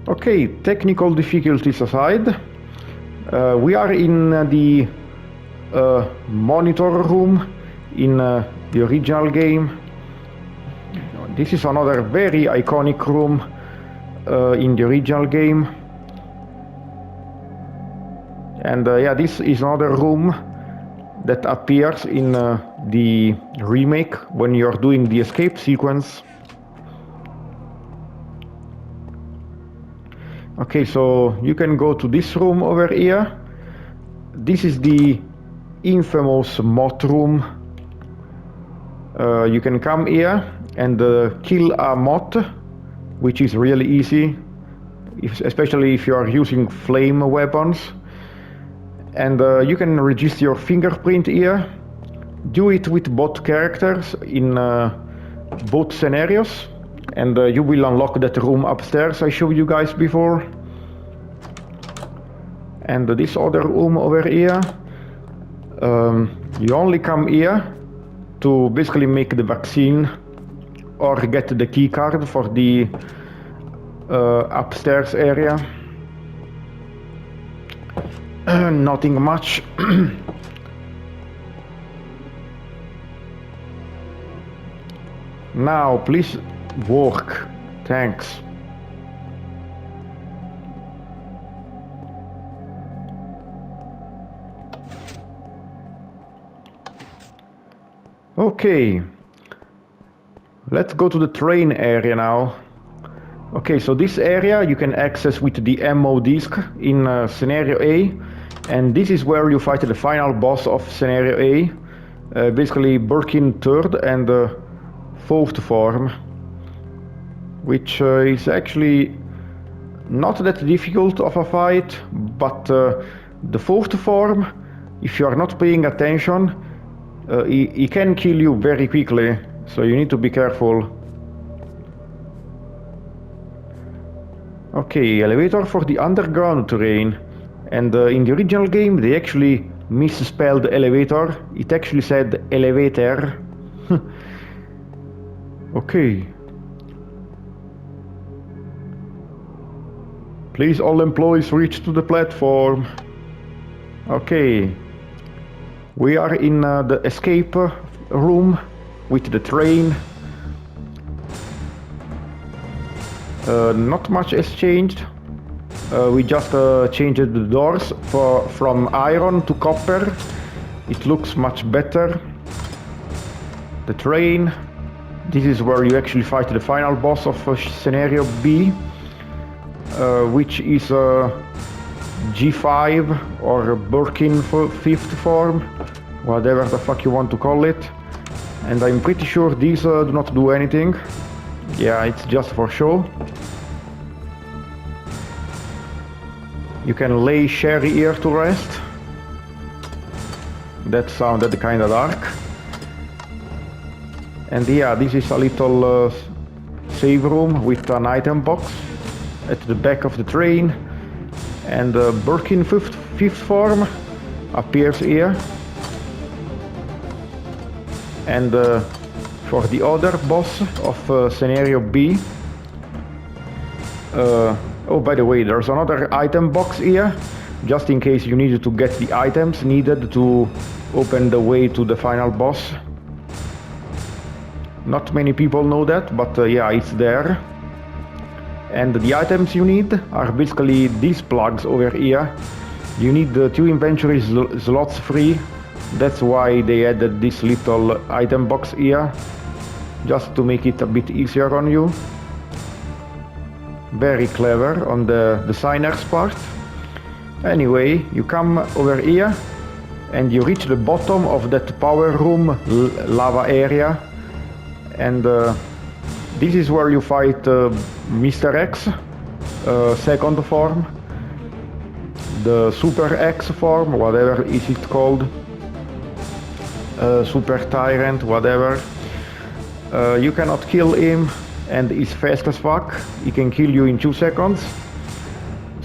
Okay, technical difficulties aside, we are in the monitor room in the original game. This is another very iconic room in the original game. And yeah, this is another room that appears in the remake when you're doing the escape sequence. Okay, so you can go to this room over here. This is the infamous moth room. You can come here and kill a moth, which is really easy, especially if you are using flame weapons. And you can register your fingerprint here. Do it with both characters in both scenarios, and you will unlock that room upstairs I showed you guys before. And this other room over here, you only come here to basically make the vaccine or get the key card for the upstairs area. Nothing much. Now, please work. Thanks. Okay. Let's go to the train area now. Okay, so this area you can access with the ammo disc in scenario A, and this is where you fight the final boss of scenario A, basically Birkin third and fourth form, which is actually not that difficult of a fight, but the fourth form, if you are not paying attention, he can kill you very quickly, so you need to be careful. Okay, elevator for the underground train. And in the original game they actually misspelled elevator. It actually said elevator. Okay. Please all employees reach to the platform. Okay. We are in the escape room with the train. Not much has changed. We just changed the doors from iron to copper. It looks much better. The train. This is where you actually fight the final boss of scenario B, which is G5 or Birkin fifth form, whatever the fuck you want to call it. And I'm pretty sure these do not do anything. Yeah, it's just for show. You can lay Sherry here to rest. That sounded kinda dark. And yeah, this is a little save room with an item box at the back of the train. And Birkin fifth form appears here. And for the other boss of scenario B, oh, by the way, there's another item box here, just in case you needed to get the items needed to open the way to the final boss. Not many people know that, but yeah, it's there. And the items you need are basically these plugs over here. You need the 2 inventory slots free. That's why they added this little item box here, just to make it a bit easier on you. Very clever on the designer's part. Anyway, you come over here and you reach the bottom of that power room lava area, and this is where you fight Mr. X, second form. the Super X form, whatever is it called, Super Tyrant, whatever. You cannot kill him, and he's fast as fuck. He can kill you in 2 seconds.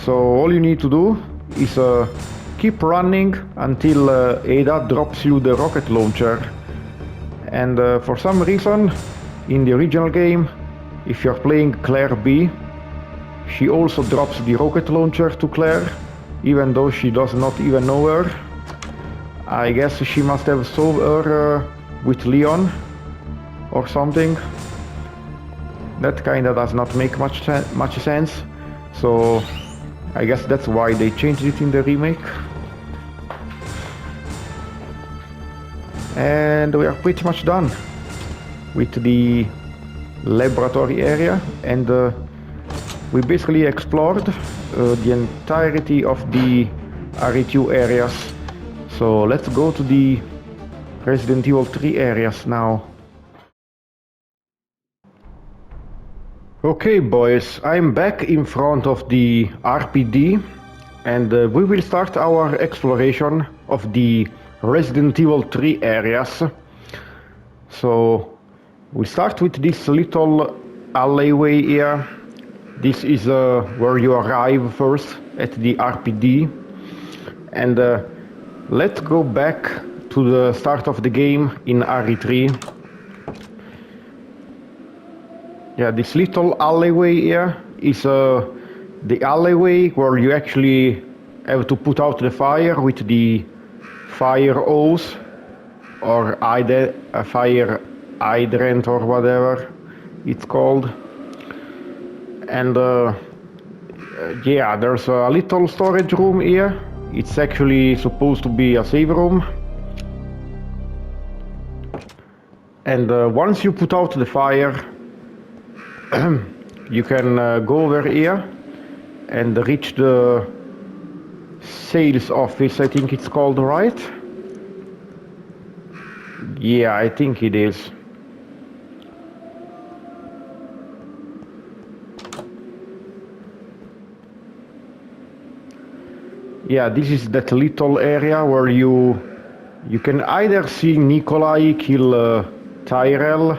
So all you need to do is keep running until Ada drops you the rocket launcher. And for some reason, in the original game, if you're playing Claire B, she also drops the rocket launcher to Claire, even though she does not even know her. I guess she must have saw her with Leon or something. That kinda does not make much sense, so I guess that's why they changed it in the remake. And we are pretty much done with the laboratory area, and we basically explored the entirety of the RE2 areas. So let's go to the Resident Evil 3 areas now. Okay boys, I'm back in front of the RPD, and we will start our exploration of the Resident Evil 3 areas. So we start with this little alleyway here. This is where you arrive first at the RPD, and let's go back to the start of the game in RE3. Yeah, this little alleyway here is the alleyway where you actually have to put out the fire with the fire hose, or a fire hydrant, or whatever it's called. And yeah, there's a little storage room here. It's actually supposed to be a save room. And once you put out the fire, you can go over here and reach the sales office, I think it's called, right? Yeah, I think it is. Yeah, this is that little area where you can either see Nikolai kill Tyrell,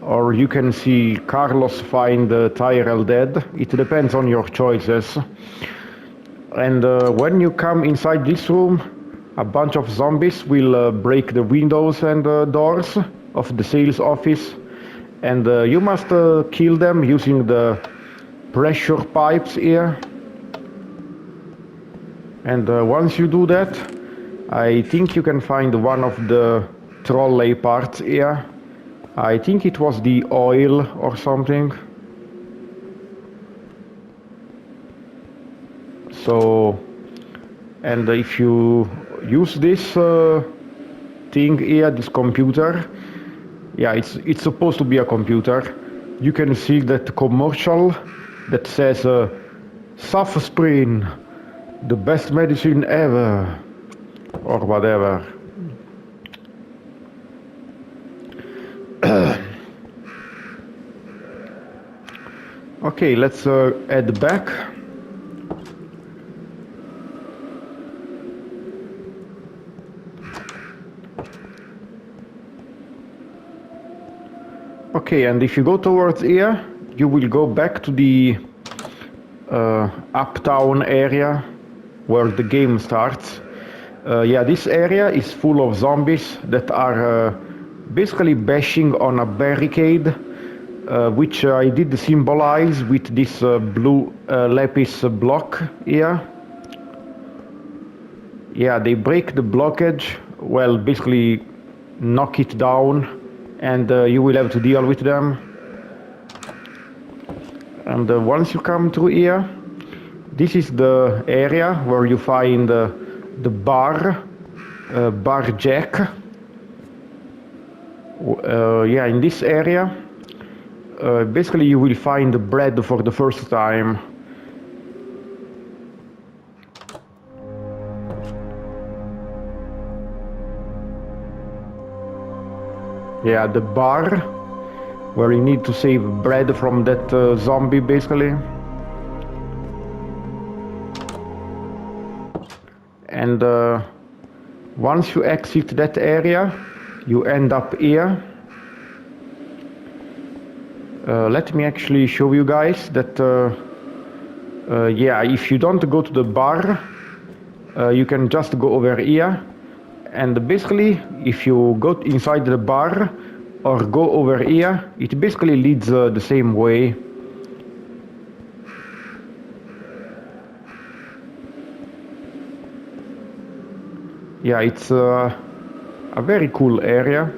or you can see Carlos find Tyrell dead. It depends on your choices. And when you come inside this room, a bunch of zombies will break the windows and doors of the sales office, and you must kill them using the pressure pipes here. And once you do that, I think you can find one of the trolley parts here. I think it was the oil or something. So, and if you use this thing here, this computer, yeah, it's supposed to be a computer. You can see that commercial that says Suffersprin, the best medicine ever, or whatever. Okay, let's head back. Okay, and if you go towards here, you will go back to the Uptown area where the game starts. Yeah, this area is full of zombies that are basically bashing on a barricade, which I did symbolize with this blue lapis block here. Yeah, they break the blockage, well, basically knock it down, and you will have to deal with them. And once you come through here, this is the area where you find the bar Jack. Yeah, in this area, basically you will find bread for the first time. Yeah, the bar where you need to save bread from that zombie, basically. and once you exit that area, you end up here. Let me actually show you guys that, yeah, if you don't go to the bar, you can just go over here, and basically if you go inside the bar or go over here, it basically leads the same way. Yeah, it's a very cool area,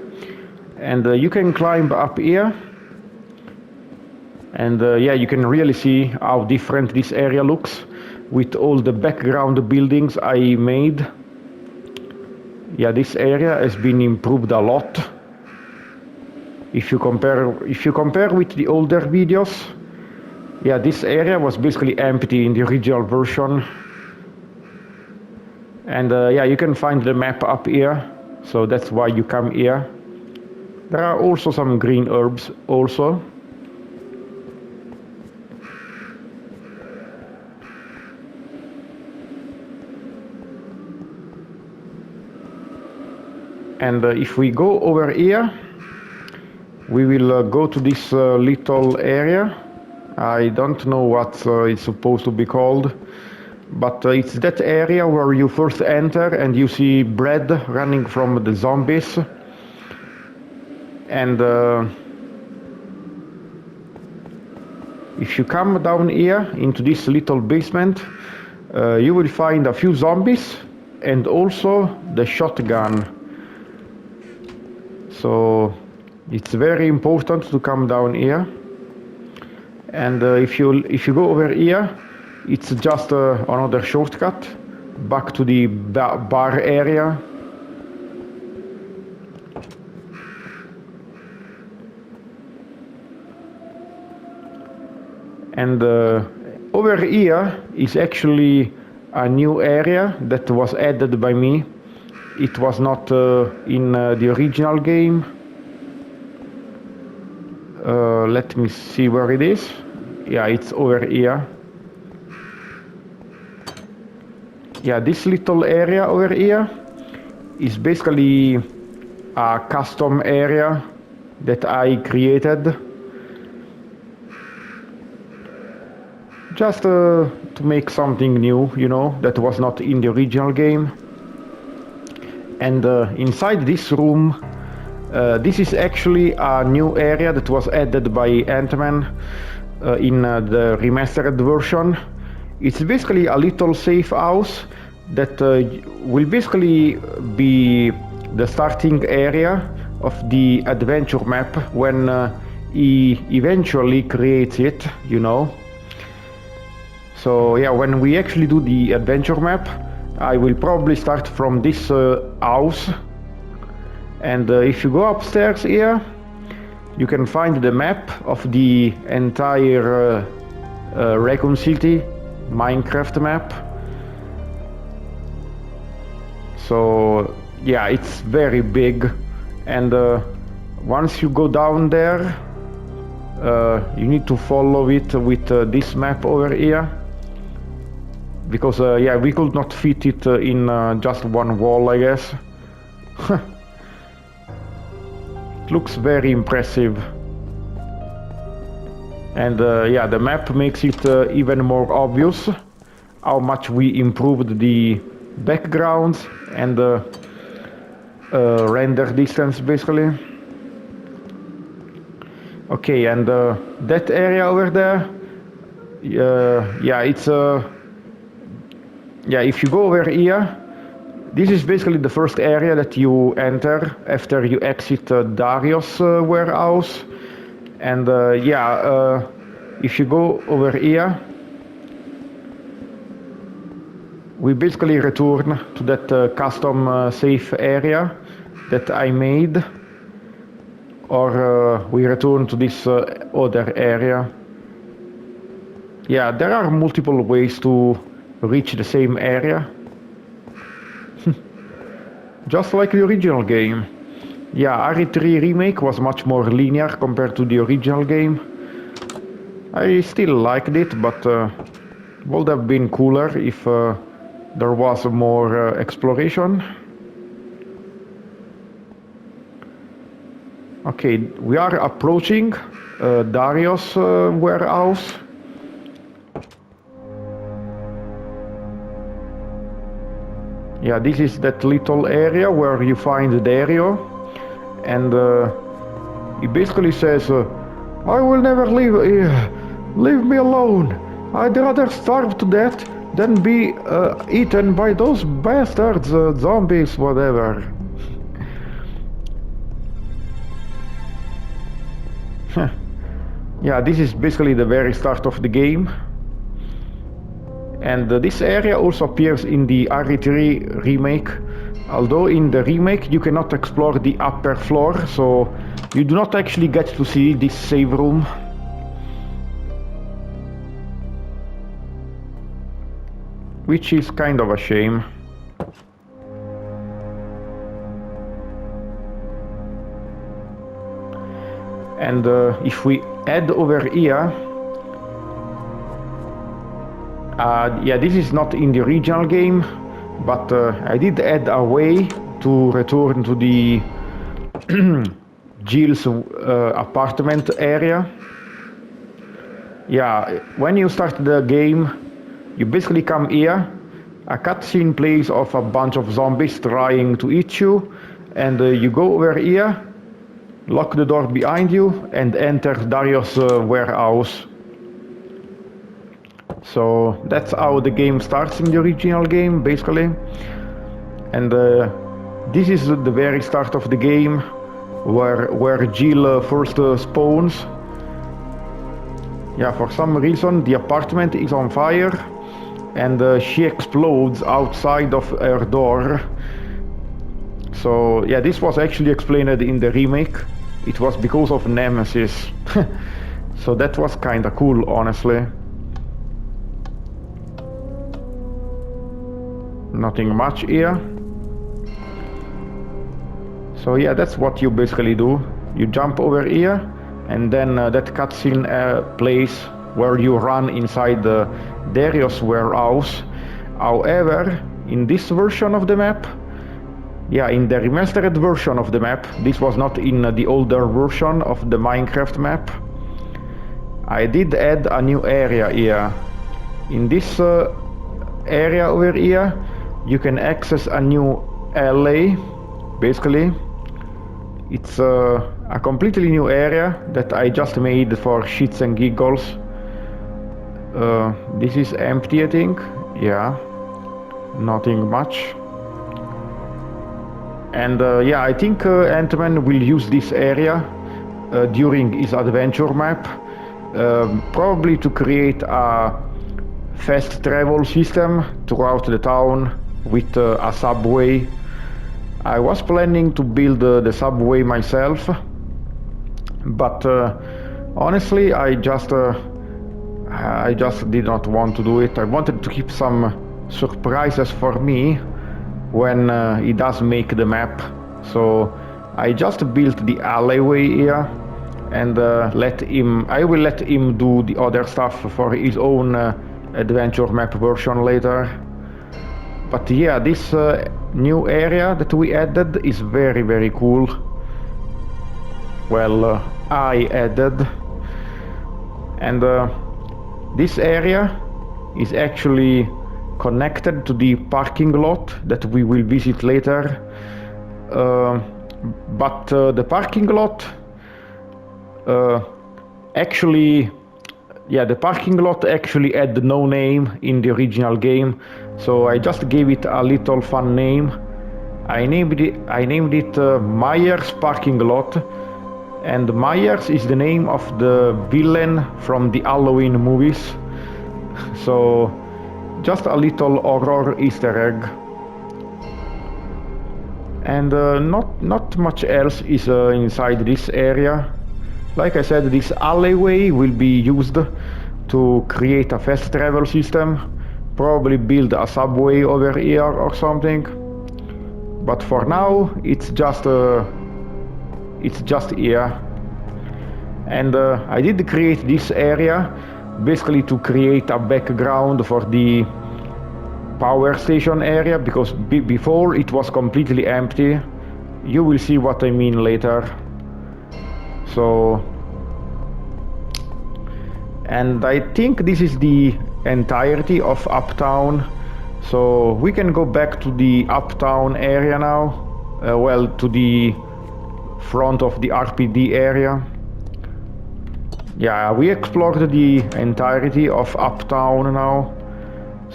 and you can climb up here, and yeah, you can really see how different this area looks with all the background buildings I made. Yeah, this area has been improved a lot. If you compare with the older videos, yeah, this area was basically empty in the original version. And yeah, you can find the map up here, so that's why you come here. There are also some green herbs also. And if we go over here, we will go to this little area. I don't know what it's supposed to be called, but it's that area where you first enter and you see bread running from the zombies. And if you come down here into this little basement, you will find a few zombies and also the shotgun. So it's very important to come down here. And if you go over here, it's just another shortcut back to the bar area. And over here is actually a new area that was added by me. It was not in the original game. Let me see where it is. Yeah, it's over here. Yeah, this little area over here is basically a custom area that I created. Just to make something new, you know, that was not in the original game. And inside this room, this is actually a new area that was added by Antman in the remastered version. It's basically a little safe house that will basically be the starting area of the adventure map when he eventually creates it, you know. So yeah, when we actually do the adventure map, I will probably start from this house. And if you go upstairs here, you can find the map of the entire Raccoon City Minecraft map. So yeah, it's very big, and once you go down there, you need to follow it with this map over here, because yeah, we could not fit it in just one wall, I guess. It looks very impressive. And yeah, the map makes it even more obvious how much we improved the backgrounds and the render distance, basically. Okay, and that area over there, yeah, it's yeah, if you go over here, this is basically the first area that you enter after you exit Dario's warehouse. And yeah, if you go over here, we basically return to that custom safe area that I made, or we return to this other area. Yeah, there are multiple ways to reach the same area. Just like the original game. Yeah, RE3 Remake was much more linear compared to the original game. I still liked it, but would have been cooler if there was more exploration. Okay, we are approaching Dario's warehouse. Yeah, this is that little area where you find Dario, and he basically says, I will never leave here. Leave me alone. I'd rather starve to death than be eaten by those bastards, zombies, whatever. Yeah, this is basically the very start of the game. And this area also appears in the RE3 remake, although in the remake you cannot explore the upper floor, so you do not actually get to see this save room. Which is kind of a shame. And if we head over here, yeah, this is not in the original game, but I did add a way to return to the Jill's apartment area. Yeah, when you start the game, you basically come here, a cutscene plays of a bunch of zombies trying to eat you, and you go over here, lock the door behind you, and enter Dario's warehouse. So that's how the game starts in the original game, basically. And this is the very start of the game, where Jill first spawns. Yeah, for some reason the apartment is on fire, and she explodes outside of her door. So yeah, this was actually explained in the remake. It was because of Nemesis. So that was kinda cool, honestly. Nothing much here. So yeah, that's what you basically do. You jump over here, and then that cutscene plays where you run inside the Dario's warehouse. However, in this version of the map, yeah, in the remastered version of the map, this was not in the older version of the Minecraft map, I did add a new area here. In this area over here, you can access a new alley, basically. It's a completely new area that I just made for shits and giggles. This is empty, I think. Yeah, nothing much. And yeah, I think Antman will use this area during his adventure map, probably to create a fast travel system throughout the town with a subway. I was planning to build the subway myself, but honestly I just did not want to do it. I wanted to keep some surprises for me when he does make the map. So I just built the alleyway here, and I will let him do the other stuff for his own adventure map version later. But yeah, this new area that we added is very, very cool. Well, I added. And this area is actually connected to the parking lot that we will visit later. But the parking lot actually had no name in the original game, so I just gave it a little fun name. I named it Myers Parking Lot, and Myers is the name of the villain from the Halloween movies. So just a little horror Easter egg. And not much else is inside this area. Like I said, this alleyway will be used to create a fast travel system, probably build a subway over here or something. But for now, it's just here. And I did create this area basically to create a background for the power station area, because before it was completely empty. You will see what I mean later. So, and I think this is the entirety of Uptown. So we can go back to the Uptown area now. Well, to the front of the RPD area. Yeah, we explored the entirety of Uptown now.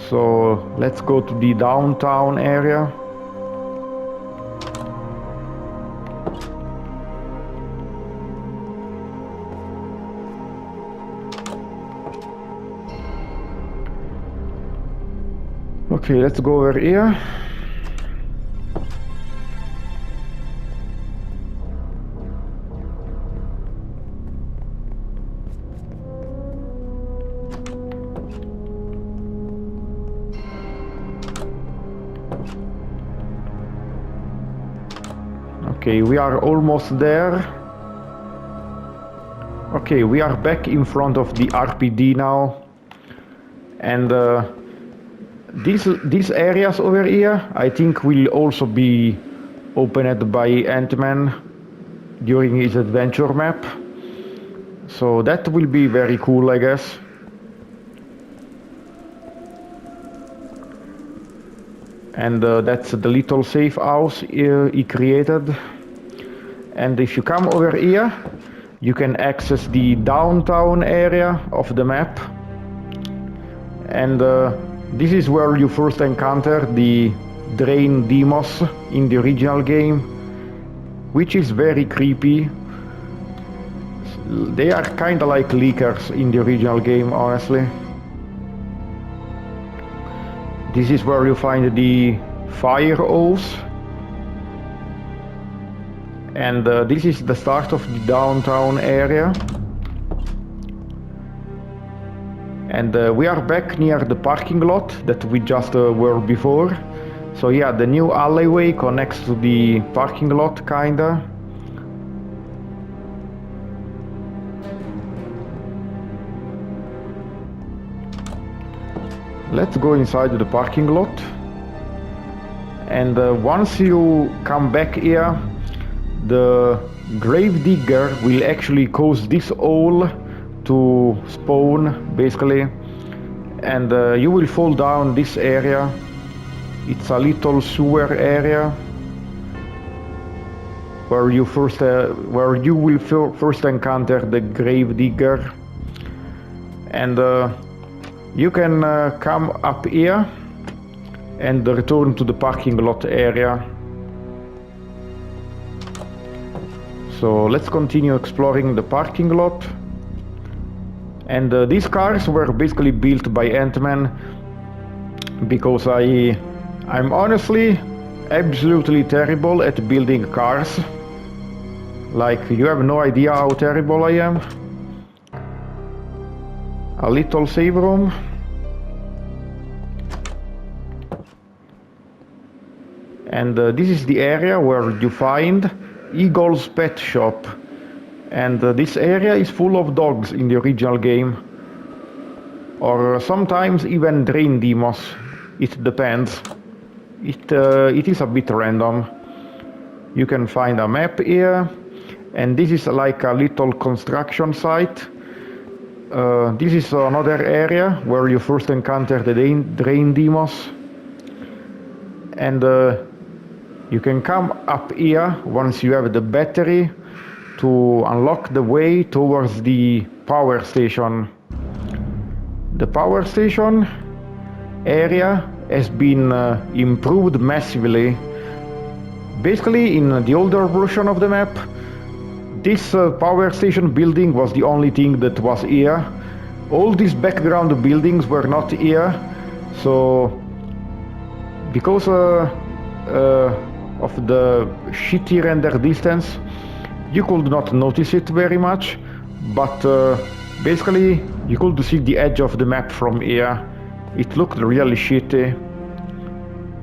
So let's go to the downtown area. Okay, let's go over here. Okay, we are almost there. Okay, we are back in front of the RPD now. And these areas over here, I think, will also be opened by Antman during his adventure map. So that will be very cool, I guess. And that's the little safe house he created. And if you come over here, you can access the downtown area of the map. And this is where you first encounter the Drain Demos in the original game, which is very creepy. They are kinda like leakers in the original game, honestly. This is where you find the fire hose. And this is the start of the downtown area. And we are back near the parking lot that we just were before. So yeah, the new alleyway connects to the parking lot, kinda. Let's go inside the parking lot. And once you come back here, the grave digger will actually cause this hole to spawn, basically. And you will fall down this area. It's a little sewer area where you will first encounter the grave digger. And you can come up here and return to the parking lot area. So let's continue exploring the parking lot. And these cars were basically built by Antman, because I'm honestly absolutely terrible at building cars. Like, you have no idea how terrible I am. A little save room. And this is the area where you find Eagle's Pet Shop. And this area is full of dogs in the original game. Or sometimes even drain demos. It depends. It is a bit random. You can find a map here. And this is like a little construction site. This is another area where you first encounter the drain demos. And you can come up here once you have the battery to unlock the way towards the power station. The power station area has been improved massively. Basically, in the older version of the map, this power station building was the only thing that was here. All these background buildings were not here. So, because of the shitty render distance, you could not notice it very much, but basically you could see the edge of the map from here. It looked really shitty.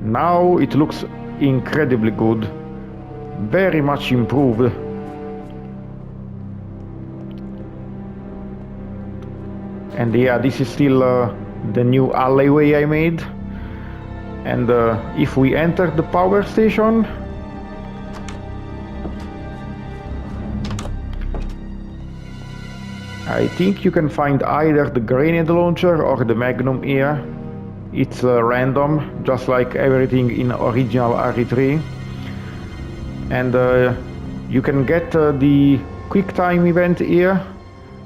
Now it looks incredibly good, very much improved. And yeah, this is still the new alleyway I made. And if we enter the power station, I think you can find either the grenade launcher or the magnum here. It's random, just like everything in original RE3. And you can get the quick time event here,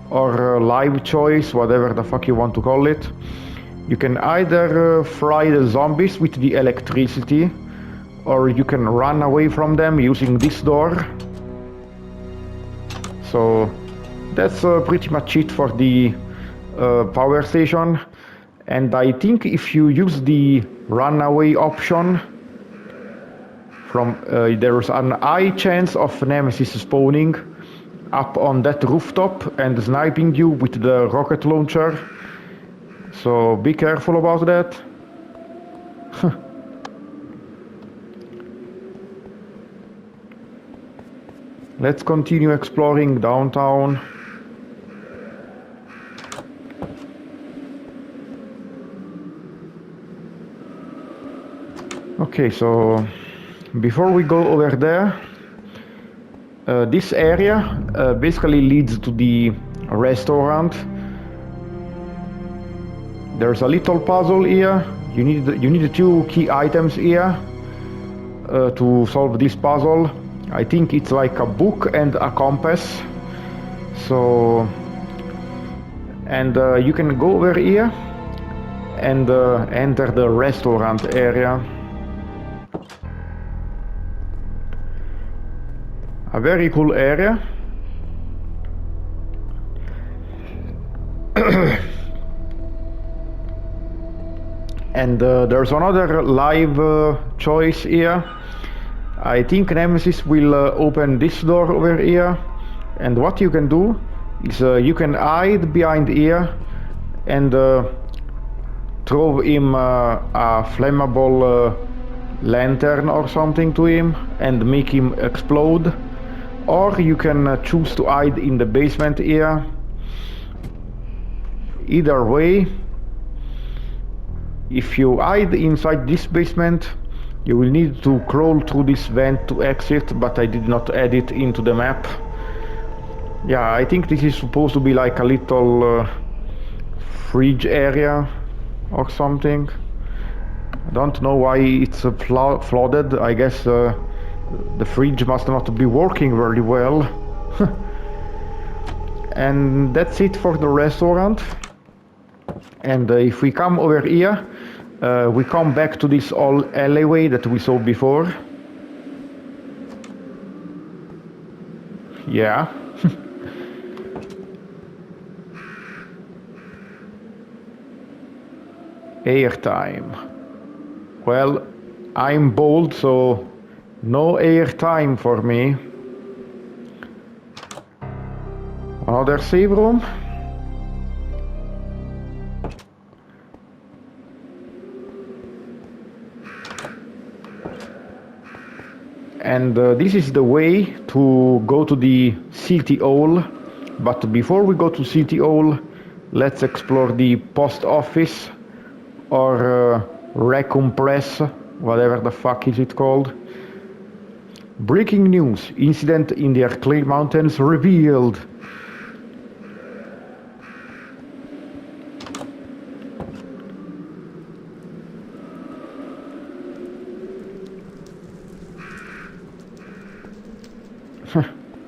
or live choice, whatever the fuck you want to call it. You can either fry the zombies with the electricity, or you can run away from them using this door. So that's pretty much it for the power station. And I think if you use the runaway option, there's an high chance of Nemesis spawning up on that rooftop and sniping you with the rocket launcher. So be careful about that. Let's continue exploring downtown. Okay, so before we go over there, this area basically leads to the restaurant. There's a little puzzle here. You need 2 key items here to solve this puzzle. I think it's like a book and a compass. So, and you can go over here and enter the restaurant area. A very cool area. And there's another live choice here. I think Nemesis will open this door over here. And what you can do is you can hide behind here and throw him a flammable lantern or something to him and make him explode. Or you can choose to hide in the basement here. Either way, if you hide inside this basement, you will need to crawl through this vent to exit, but I did not add it into the map. Yeah, I think this is supposed to be like a little fridge area or something. I don't know why it's flooded. I guess the fridge must not be working very well. And that's it for the restaurant. And if we come over here, we come back to this old alleyway that we saw before. Yeah. Airtime. Well, I'm bold, so no airtime for me. Another save room. And this is the way to go to the city hall. But before we go to city hall, let's explore the post office or Raccoon Press, whatever the fuck is it called. Breaking news: incident in the Clay Mountains revealed.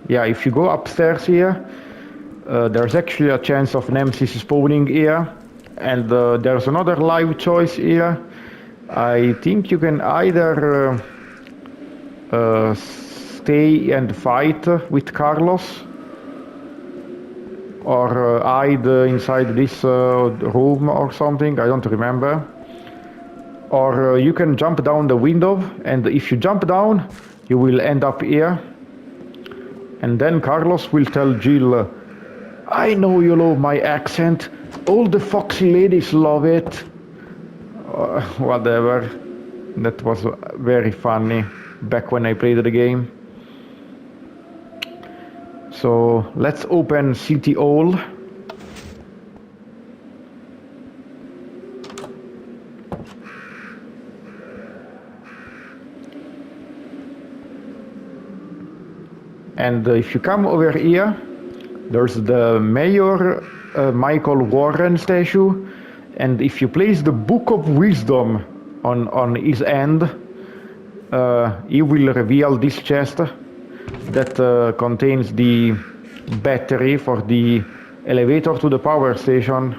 Yeah, if you go upstairs here, there's actually a chance of Nemesis spawning here. And there's another live choice here. I think you can either stay and fight with Carlos, or hide inside this room or something, I don't remember. Or you can jump down the window, and if you jump down, you will end up here. And then Carlos will tell Jill, I know you love my accent, all the foxy ladies love it. Whatever. That was very funny back when I played the game. So let's open City Hall. And if you come over here, there's the Mayor Michael Warren statue, and if you place the Book of Wisdom on his hand, he will reveal this chest that contains the battery for the elevator to the power station,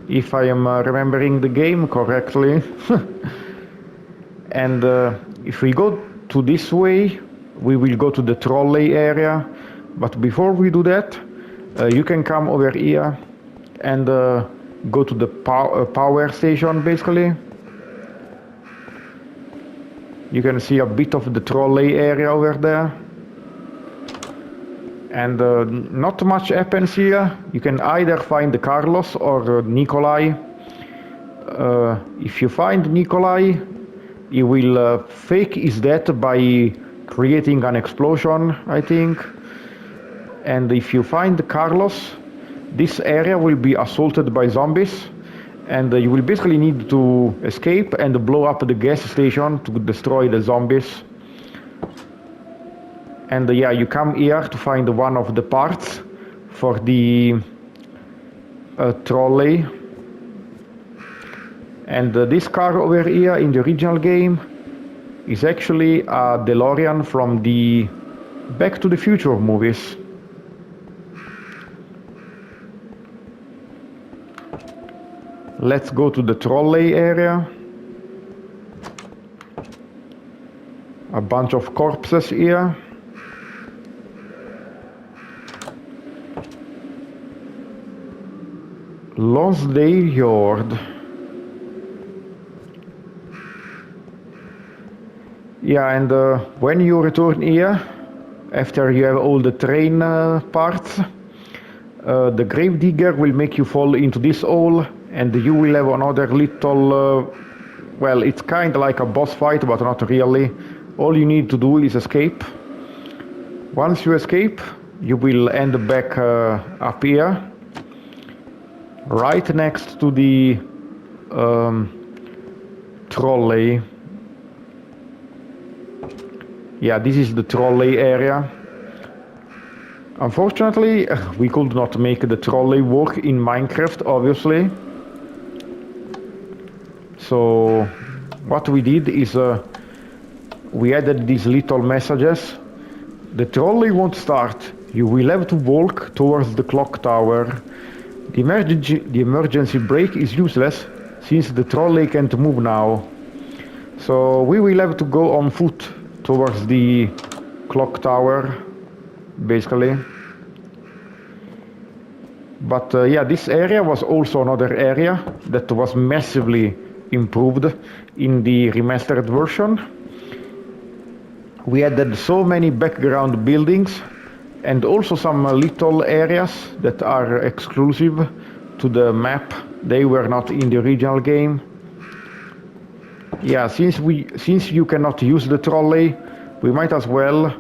if I am remembering the game correctly. And if we go to this way, we will go to the trolley area. But before we do that, you can come over here and go to the power station, basically. You can see a bit of the trolley area over there. And not much happens here. You can either find Carlos or Nikolai. If you find Nikolai, he will fake his death by creating an explosion, I think. And if you find Carlos, this area will be assaulted by zombies, and you will basically need to escape and blow up the gas station to destroy the zombies. And yeah, you come here to find one of the parts for the trolley. And this car over here in the original game is actually a DeLorean from the Back to the Future movies. Let's go to the trolley area. A bunch of corpses here. Lonsdale Yard. Yeah, and when you return here, after you have all the train parts, the gravedigger will make you fall into this hole, and you will have another little, well, it's kind of like a boss fight, but not really. All you need to do is escape. Once you escape, you will end back up here, right next to the trolley. Yeah, this is the trolley area. Unfortunately, we could not make the trolley work in Minecraft, obviously. So what we did is we added these little messages. The trolley won't start. You will have to walk towards the clock tower. The emergency brake is useless since the trolley can't move now. So we will have to go on foot towards the clock tower, basically. But yeah, this area was also another area that was massively improved in the remastered version. We added so many background buildings and also some little areas that are exclusive to the map. They were not in the original game. Yeah, since you cannot use the trolley, we might as well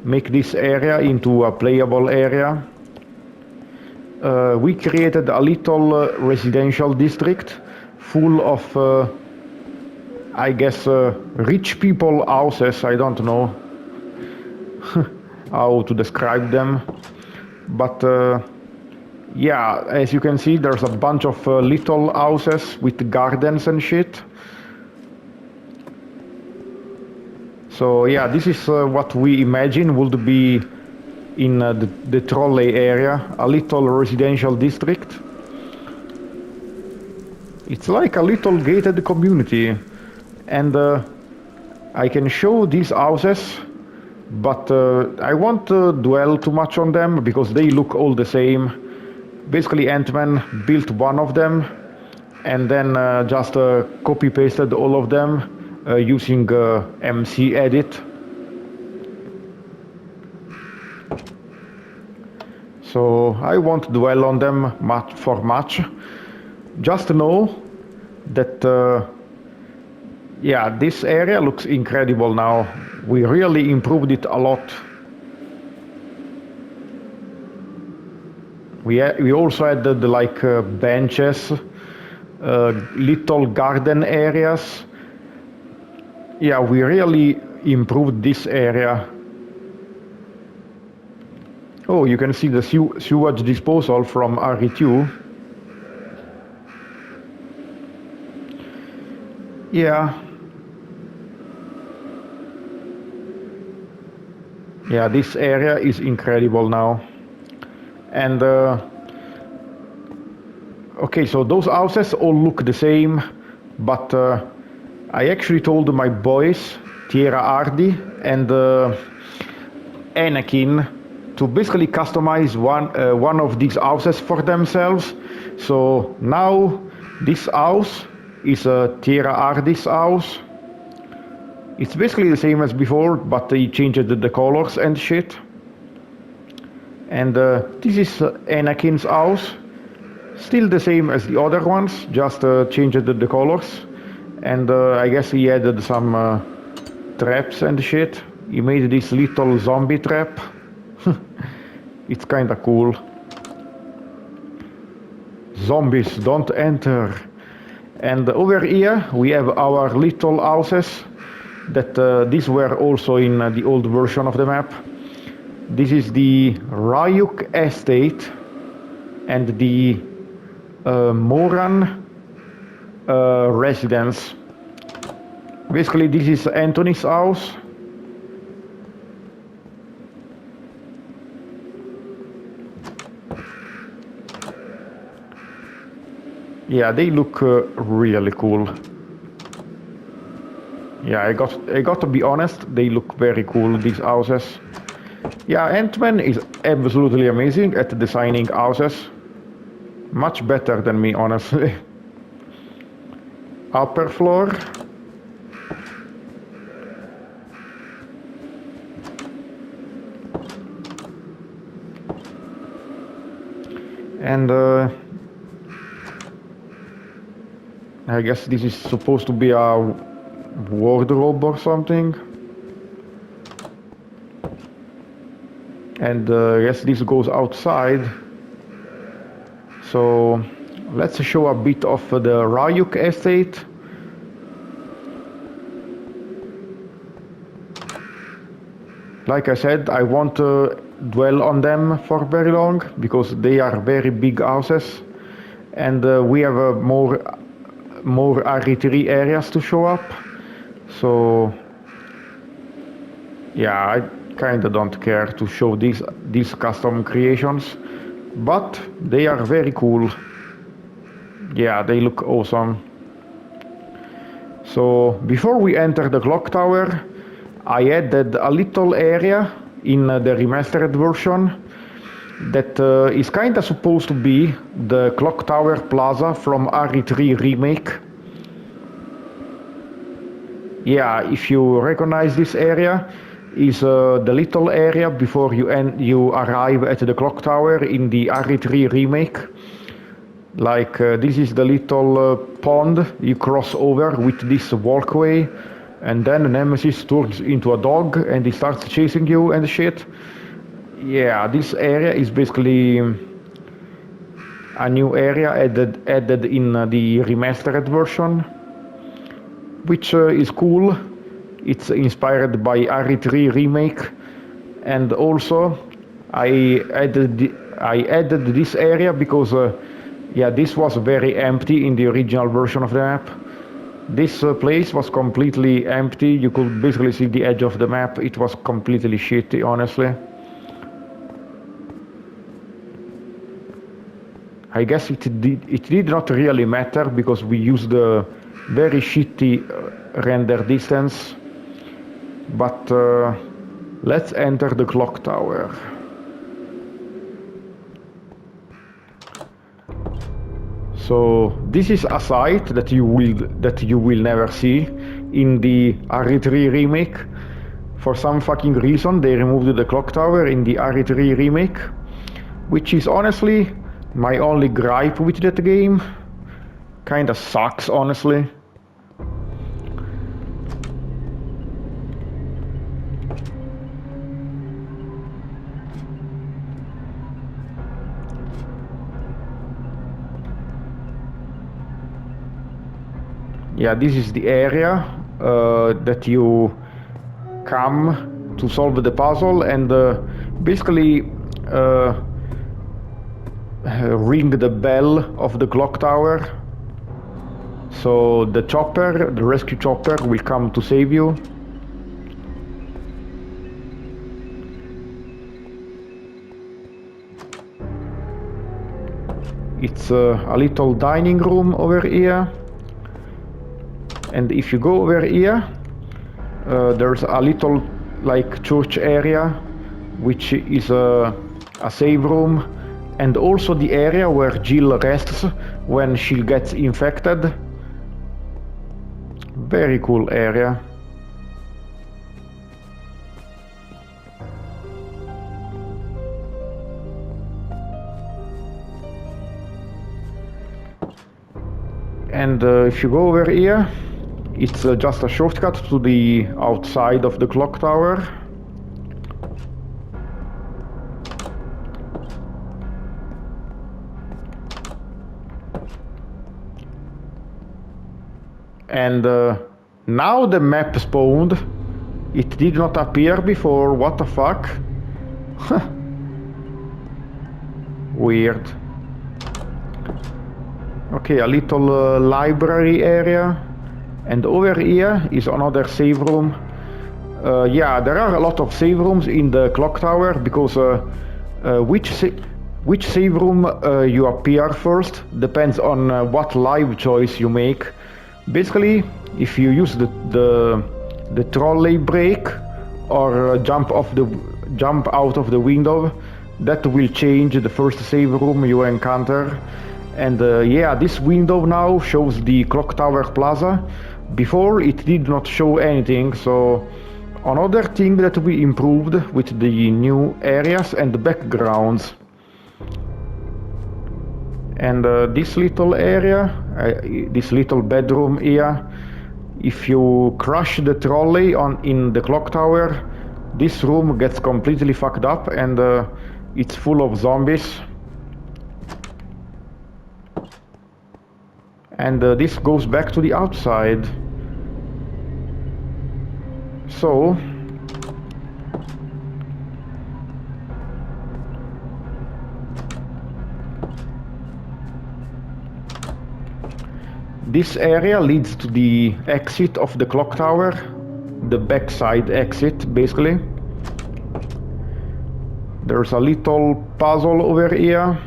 make this area into a playable area. We created a little residential district full of, I guess, rich people houses. I don't know how to describe them. But yeah, as you can see, there's a bunch of little houses with gardens and shit. So yeah, this is what we imagine would be in the trolley area, a little residential district. It's like a little gated community, and I can show these houses, but I won't dwell too much on them because they look all the same. Basically, Antman built one of them and then just copy-pasted all of them using MC Edit. So I won't dwell on them much. Just know that yeah, this area looks incredible now. We really improved it a lot. We also added like benches, little garden areas. Yeah, we really improved this area. Oh, you can see the sewage disposal from RE2. Yeah. Yeah, this area is incredible now. And okay, so those houses all look the same, but I actually told my boys, Tierra Hardy and Anakin, to basically customize one of these houses for themselves. So now this house is Tierra Hardy's house. It's basically the same as before, but they changed the colors and shit. And this is Anakin's house. Still the same as the other ones, just changed the colors. And I guess he added some traps and shit. He made this little zombie trap. It's kinda cool. Zombies, don't enter. And over here we have our little houses that these were also in the old version of the map. This is the Ryuk estate and the Moran residence. Basically this is Anthony's house. Yeah, they look really cool. Yeah, I got to be honest, they look very cool, these houses. Yeah, Antman is absolutely amazing at designing houses. Much better than me, honestly. Upper floor. And I guess this is supposed to be a wardrobe or something. And yes, this goes outside. So let's show a bit of the Ryuk estate. Like I said, I won't dwell on them for very long because they are very big houses, and we have more RE3 areas to show up. So yeah, I kinda don't care to show these custom creations, but they are very cool. Yeah, they look awesome. So before we enter the clock tower, I added a little area in the remastered version that is kinda supposed to be the clock tower plaza from RE3 remake. Yeah, if you recognize this area, is the little area before you arrive at the clock tower in the RE3 remake. Like this is the little pond you cross over with this walkway, and then Nemesis turns into a dog and he starts chasing you and shit. Yeah, this area is basically a new area added in the remastered version, which is cool. It's inspired by RE3 remake, and also I added this area because yeah, this was very empty in the original version of the map. This place was completely empty. You could basically see the edge of the map. It was completely shitty, honestly. I guess it did not really matter because we used a very shitty render distance. But let's enter the clock tower. So this is a site that you will never see in the RE3 remake. For some fucking reason they removed the clock tower in the RE3 remake, which is honestly my only gripe with that game. Kinda sucks, honestly. Yeah, this is the area that you come to solve the puzzle, and basically ring the bell of the clock tower. So the chopper, the rescue chopper, will come to save you. It's a little dining room over here. And if you go over here, there's a little like church area, which is a save room, and also the area where Jill rests when she gets infected. Very cool area. And if you go over here, it's just a shortcut to the outside of the clock tower. And now the map spawned. It did not appear before. What the fuck? Weird. Okay, a little library area. And over here is another save room. Yeah, there are a lot of save rooms in the clock tower, because which save room you appear first depends on what live choice you make. Basically, if you use the trolley brake or jump out of the window, that will change the first save room you encounter. And yeah, this window now shows the clock tower plaza. Before it did not show anything, so another thing that we improved with the new areas and the backgrounds. And this little area, this little bedroom here, if you crush the trolley in the clock tower, this room gets completely fucked up, and it's full of zombies. And this goes back to the outside. So this area leads to the exit of the clock tower, the backside exit basically. There's a little puzzle over here.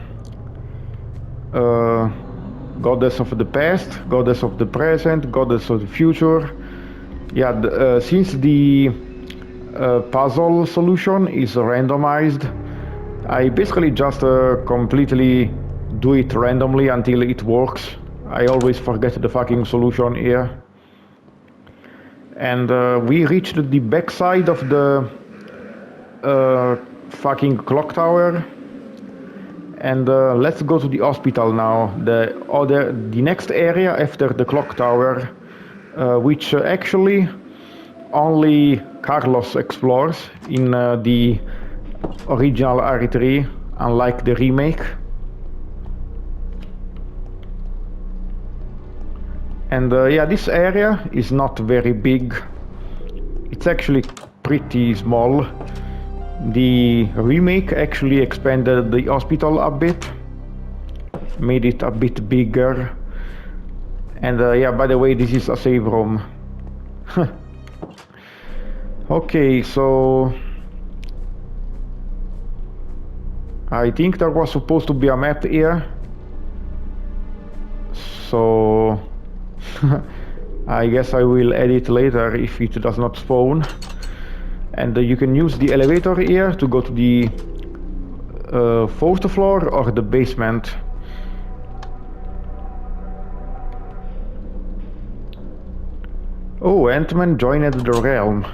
Goddess of the past, goddess of the present, goddess of the future. Yeah, since the puzzle solution is randomized, I basically just completely do it randomly until it works. I always forget the fucking solution here. And we reached the backside of the fucking clock tower. And let's go to the hospital now. The next area after the clock tower, which actually only Carlos explores in the original RE3, unlike the remake. And yeah, this area is not very big. It's actually pretty small. The remake actually expanded the hospital a bit, made it a bit bigger. And yeah, by the way, this is a save room. Okay, so I think there was supposed to be a map here. So I guess I will edit later if it does not spawn. And you can use the elevator here to go to the 4th floor or the basement. Oh, Antman joined the realm.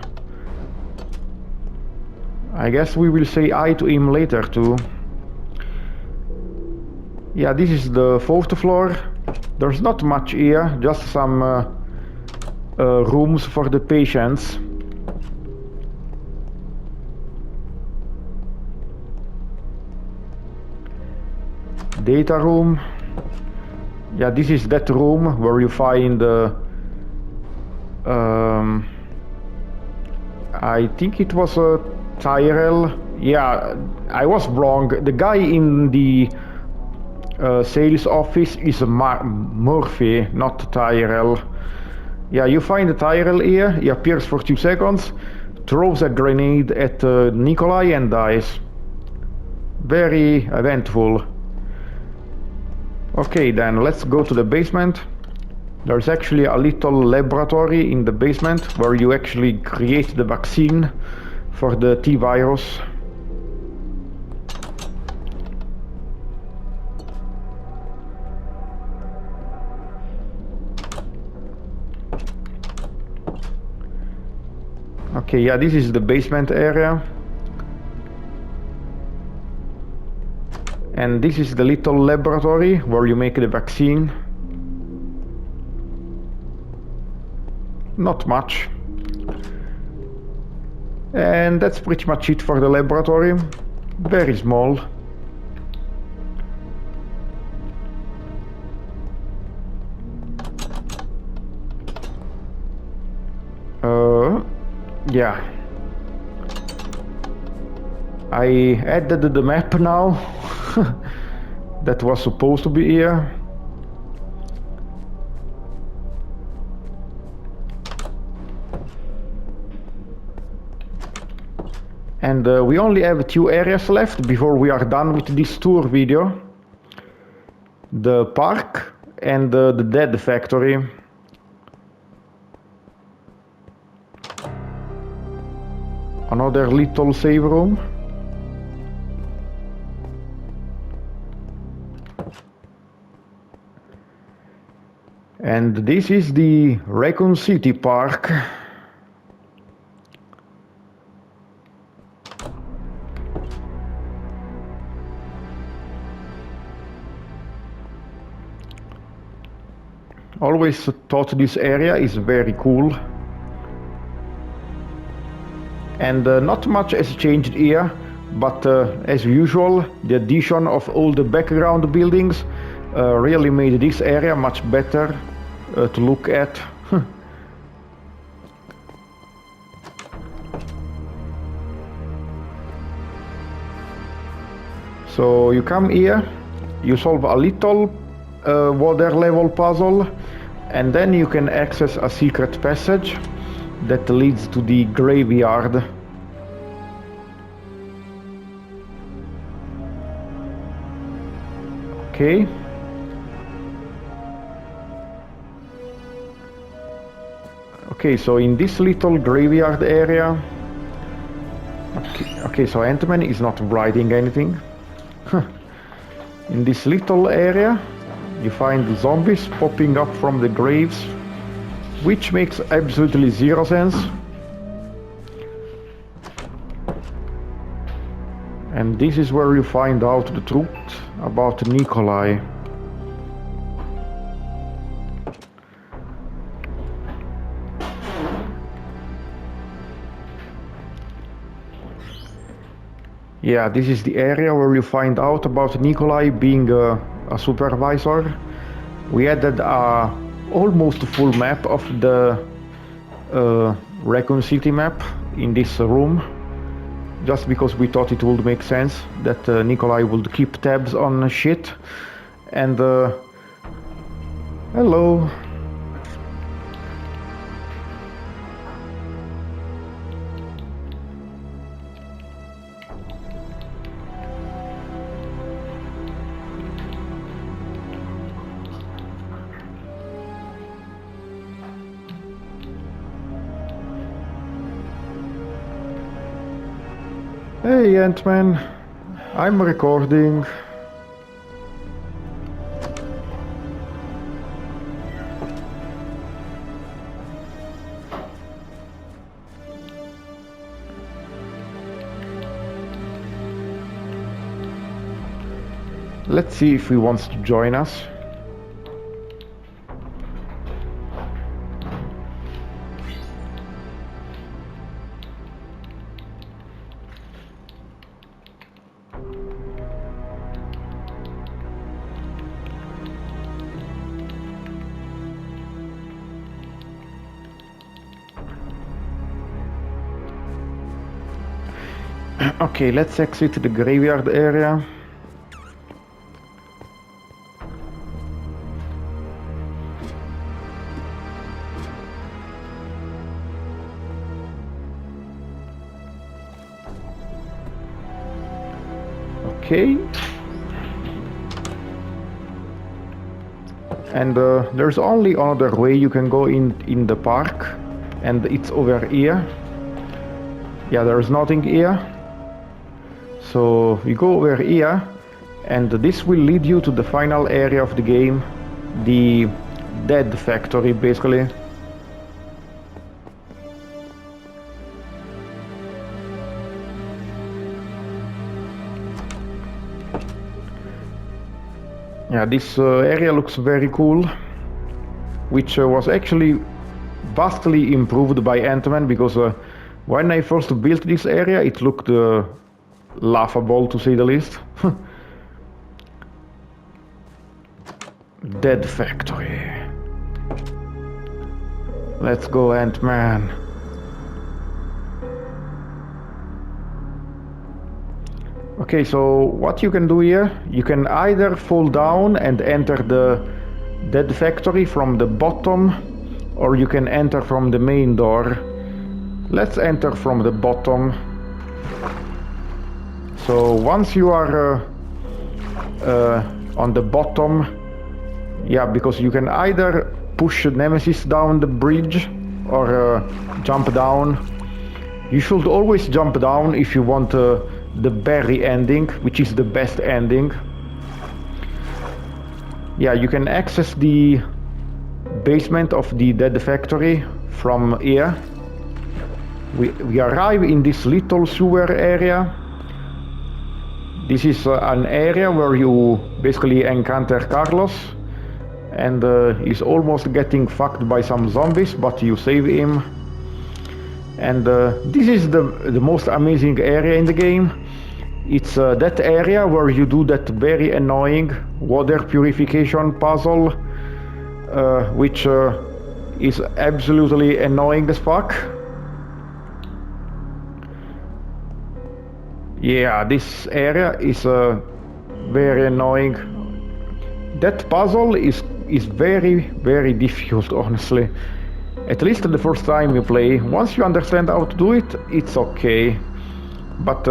I guess we will say hi to him later too. Yeah, this is the 4th floor. There's not much here, just some rooms for the patients. Data room. Yeah, this is that room where you find I think it was a Tyrell Yeah, I was wrong. The guy in the sales office is Murphy, not Tyrell. Yeah, you find Tyrell here, he appears for 2 seconds, throws a grenade at Nikolai and dies. Very eventful. Okay, then let's go to the basement. There's actually a little laboratory in the basement where you actually create the vaccine for the T-virus. Okay, yeah, this is the basement area. And this is the little laboratory where you make the vaccine. Not much. And that's pretty much it for the laboratory. Very small. Yeah. I added the map now. That was supposed to be here. And we only have 2 areas left before we are done with this tour video. The park and the dead factory. Another little save room. And this is the Raccoon City park. Always thought this area is very cool. And not much has changed here, but as usual, the addition of all the background buildings really made this area much better to look at. So you come here, you solve a little water level puzzle, and then you can access a secret passage that leads to the graveyard. Okay. Okay, so in this little graveyard area... Okay, so Antman is not writing anything. In this little area, you find zombies popping up from the graves, which makes absolutely zero sense. And this is where you find out the truth about Nikolai. Yeah, this is the area where you find out about Nikolai being a supervisor. We added a almost full map of the Raccoon City map in this room, just because we thought it would make sense that Nikolai would keep tabs on shit. And hello. Hey Antman, I'm recording. Let's see if he wants to join us. Okay, let's exit the graveyard area. Okay. And there's only another way you can go in the park, and it's over here. Yeah, there's nothing here. So you go over here, and this will lead you to the final area of the game, the dead factory, basically. Yeah, this area looks very cool, which was actually vastly improved by Antman, because when I first built this area it looked laughable, to say the least. Dead factory. Let's go, Antman. Okay, so what you can do here, you can either fall down and enter the dead factory from the bottom, or you can enter from the main door. Let's enter from the bottom. So once you are on the bottom, yeah, because you can either push Nemesis down the bridge or jump down. You should always jump down if you want the berry ending, which is the best ending. Yeah, you can access the basement of the dead factory from here. We arrive in this little sewer area. This is an area where you basically encounter Carlos, and he's almost getting fucked by some zombies, but you save him. And this is the most amazing area in the game. It's that area where you do that very annoying water purification puzzle, which is absolutely annoying as fuck. Yeah, this area is very annoying. That puzzle is very difficult, honestly. At least the first time you play. Once you understand how to do it, it's okay. But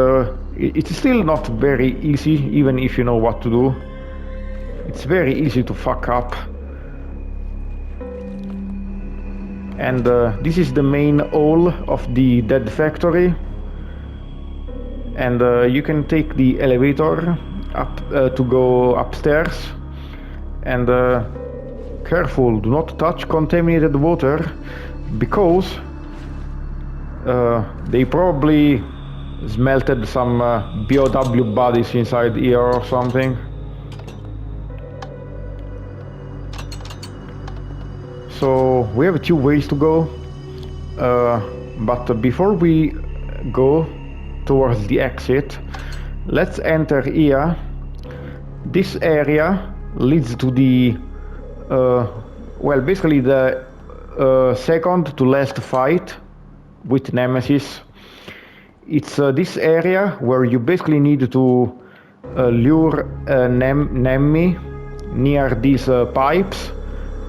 it's still not very easy, even if you know what to do. It's very easy to fuck up. And this is the main hall of the dead factory. And you can take the elevator up to go upstairs. And careful, do not touch contaminated water, because they probably smelted some BOW bodies inside here or something. So we have 2 ways to go, but before we go towards the exit, let's enter here. This area leads to the well, basically the second to last fight with Nemesis. It's this area where you basically need to lure Nemmy near these pipes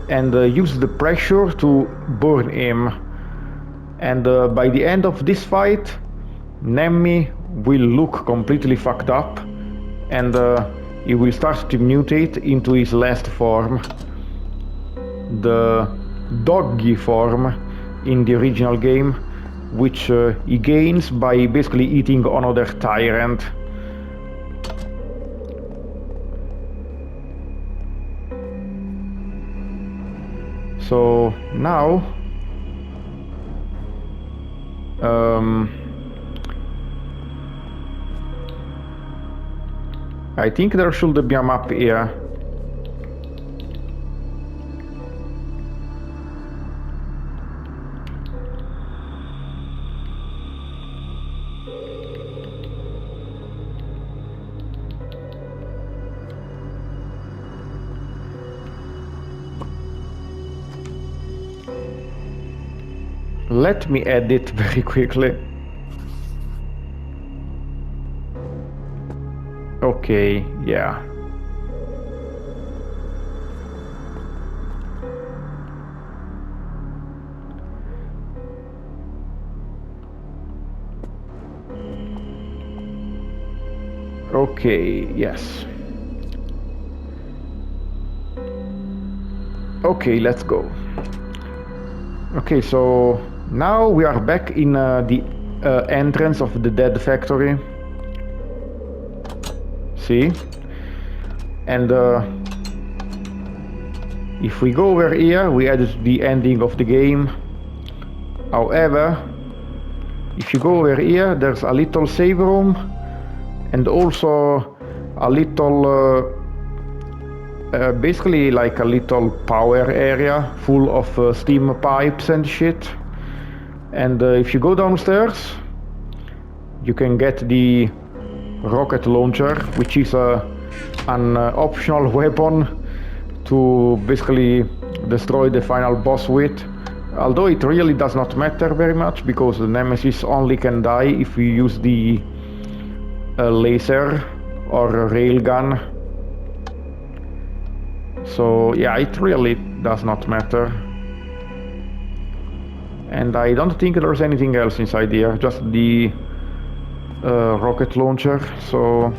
and use the pressure to burn him. And by the end of this fight, Nemmy will look completely fucked up, and he will start to mutate into his last form, the doggy form in the original game, which he gains by basically eating another tyrant. So now I think there should be a map here. Let me edit very quickly. Okay, yeah. Okay, yes. Okay, let's go. Okay, so now we are back in the entrance of the dead factory. See? And if we go over here, we add the ending of the game. However, if you go over here, there's a little save room and also a little basically like a little power area full of steam pipes and shit. And if you go downstairs, you can get the rocket launcher, which is an optional weapon to basically destroy the final boss with. Although it really does not matter very much, because the Nemesis only can die if you use the laser or railgun. So yeah, it really does not matter. And I don't think there's anything else inside here, just the rocket launcher, so...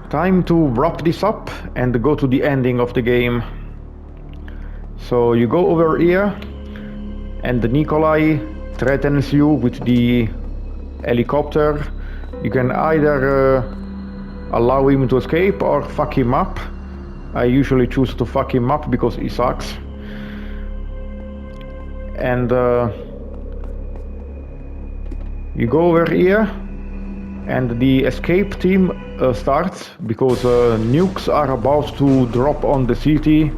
Time to wrap this up and go to the ending of the game. So you go over here, and Nikolai threatens you with the helicopter. You can either allow him to escape or fuck him up. I usually choose to fuck him up because he sucks. And you go over here, and the escape team starts, because nukes are about to drop on the city,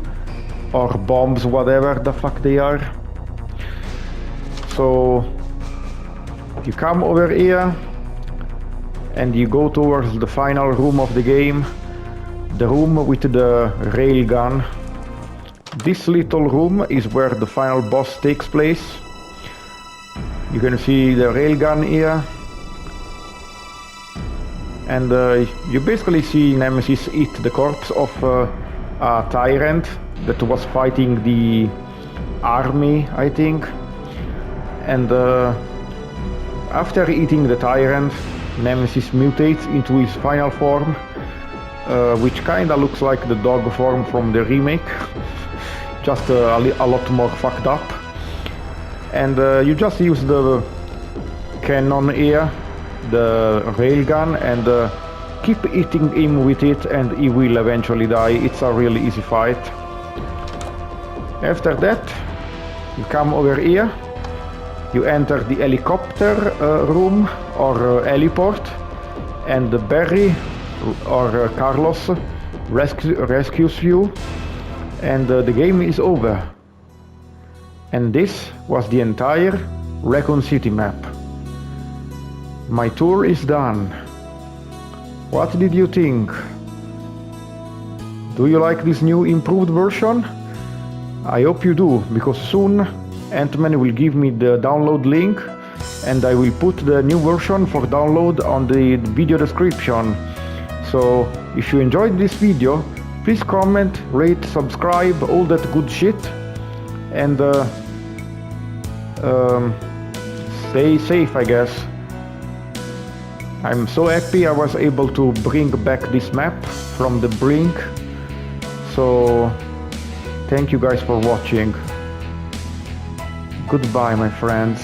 or bombs, whatever the fuck they are. So you come over here and you go towards the final room of the game, the room with the railgun. This little room is where the final boss takes place. You can see the railgun here. And you basically see Nemesis eat the corpse of a tyrant that was fighting the army, I think. And after eating the tyrant, Nemesis mutates into his final form, which kinda looks like the dog form from the remake, just a lot more fucked up. And you just use the cannon here, the railgun, and keep hitting him with it, and he will eventually die. It's a really easy fight. After that, you come over here, you enter the helicopter room, or heliport, and Barry, or Carlos, rescues you, and the game is over. And this was the entire Raccoon City map. My tour is done. What did you think? Do you like this new improved version? I hope you do, because soon Antman will give me the download link, and I will put the new version for download on the video description. So if you enjoyed this video, please comment, rate, subscribe, all that good shit, and stay safe, I guess. I'm so happy I was able to bring back this map from the brink. So thank you guys for watching. Goodbye, my friends.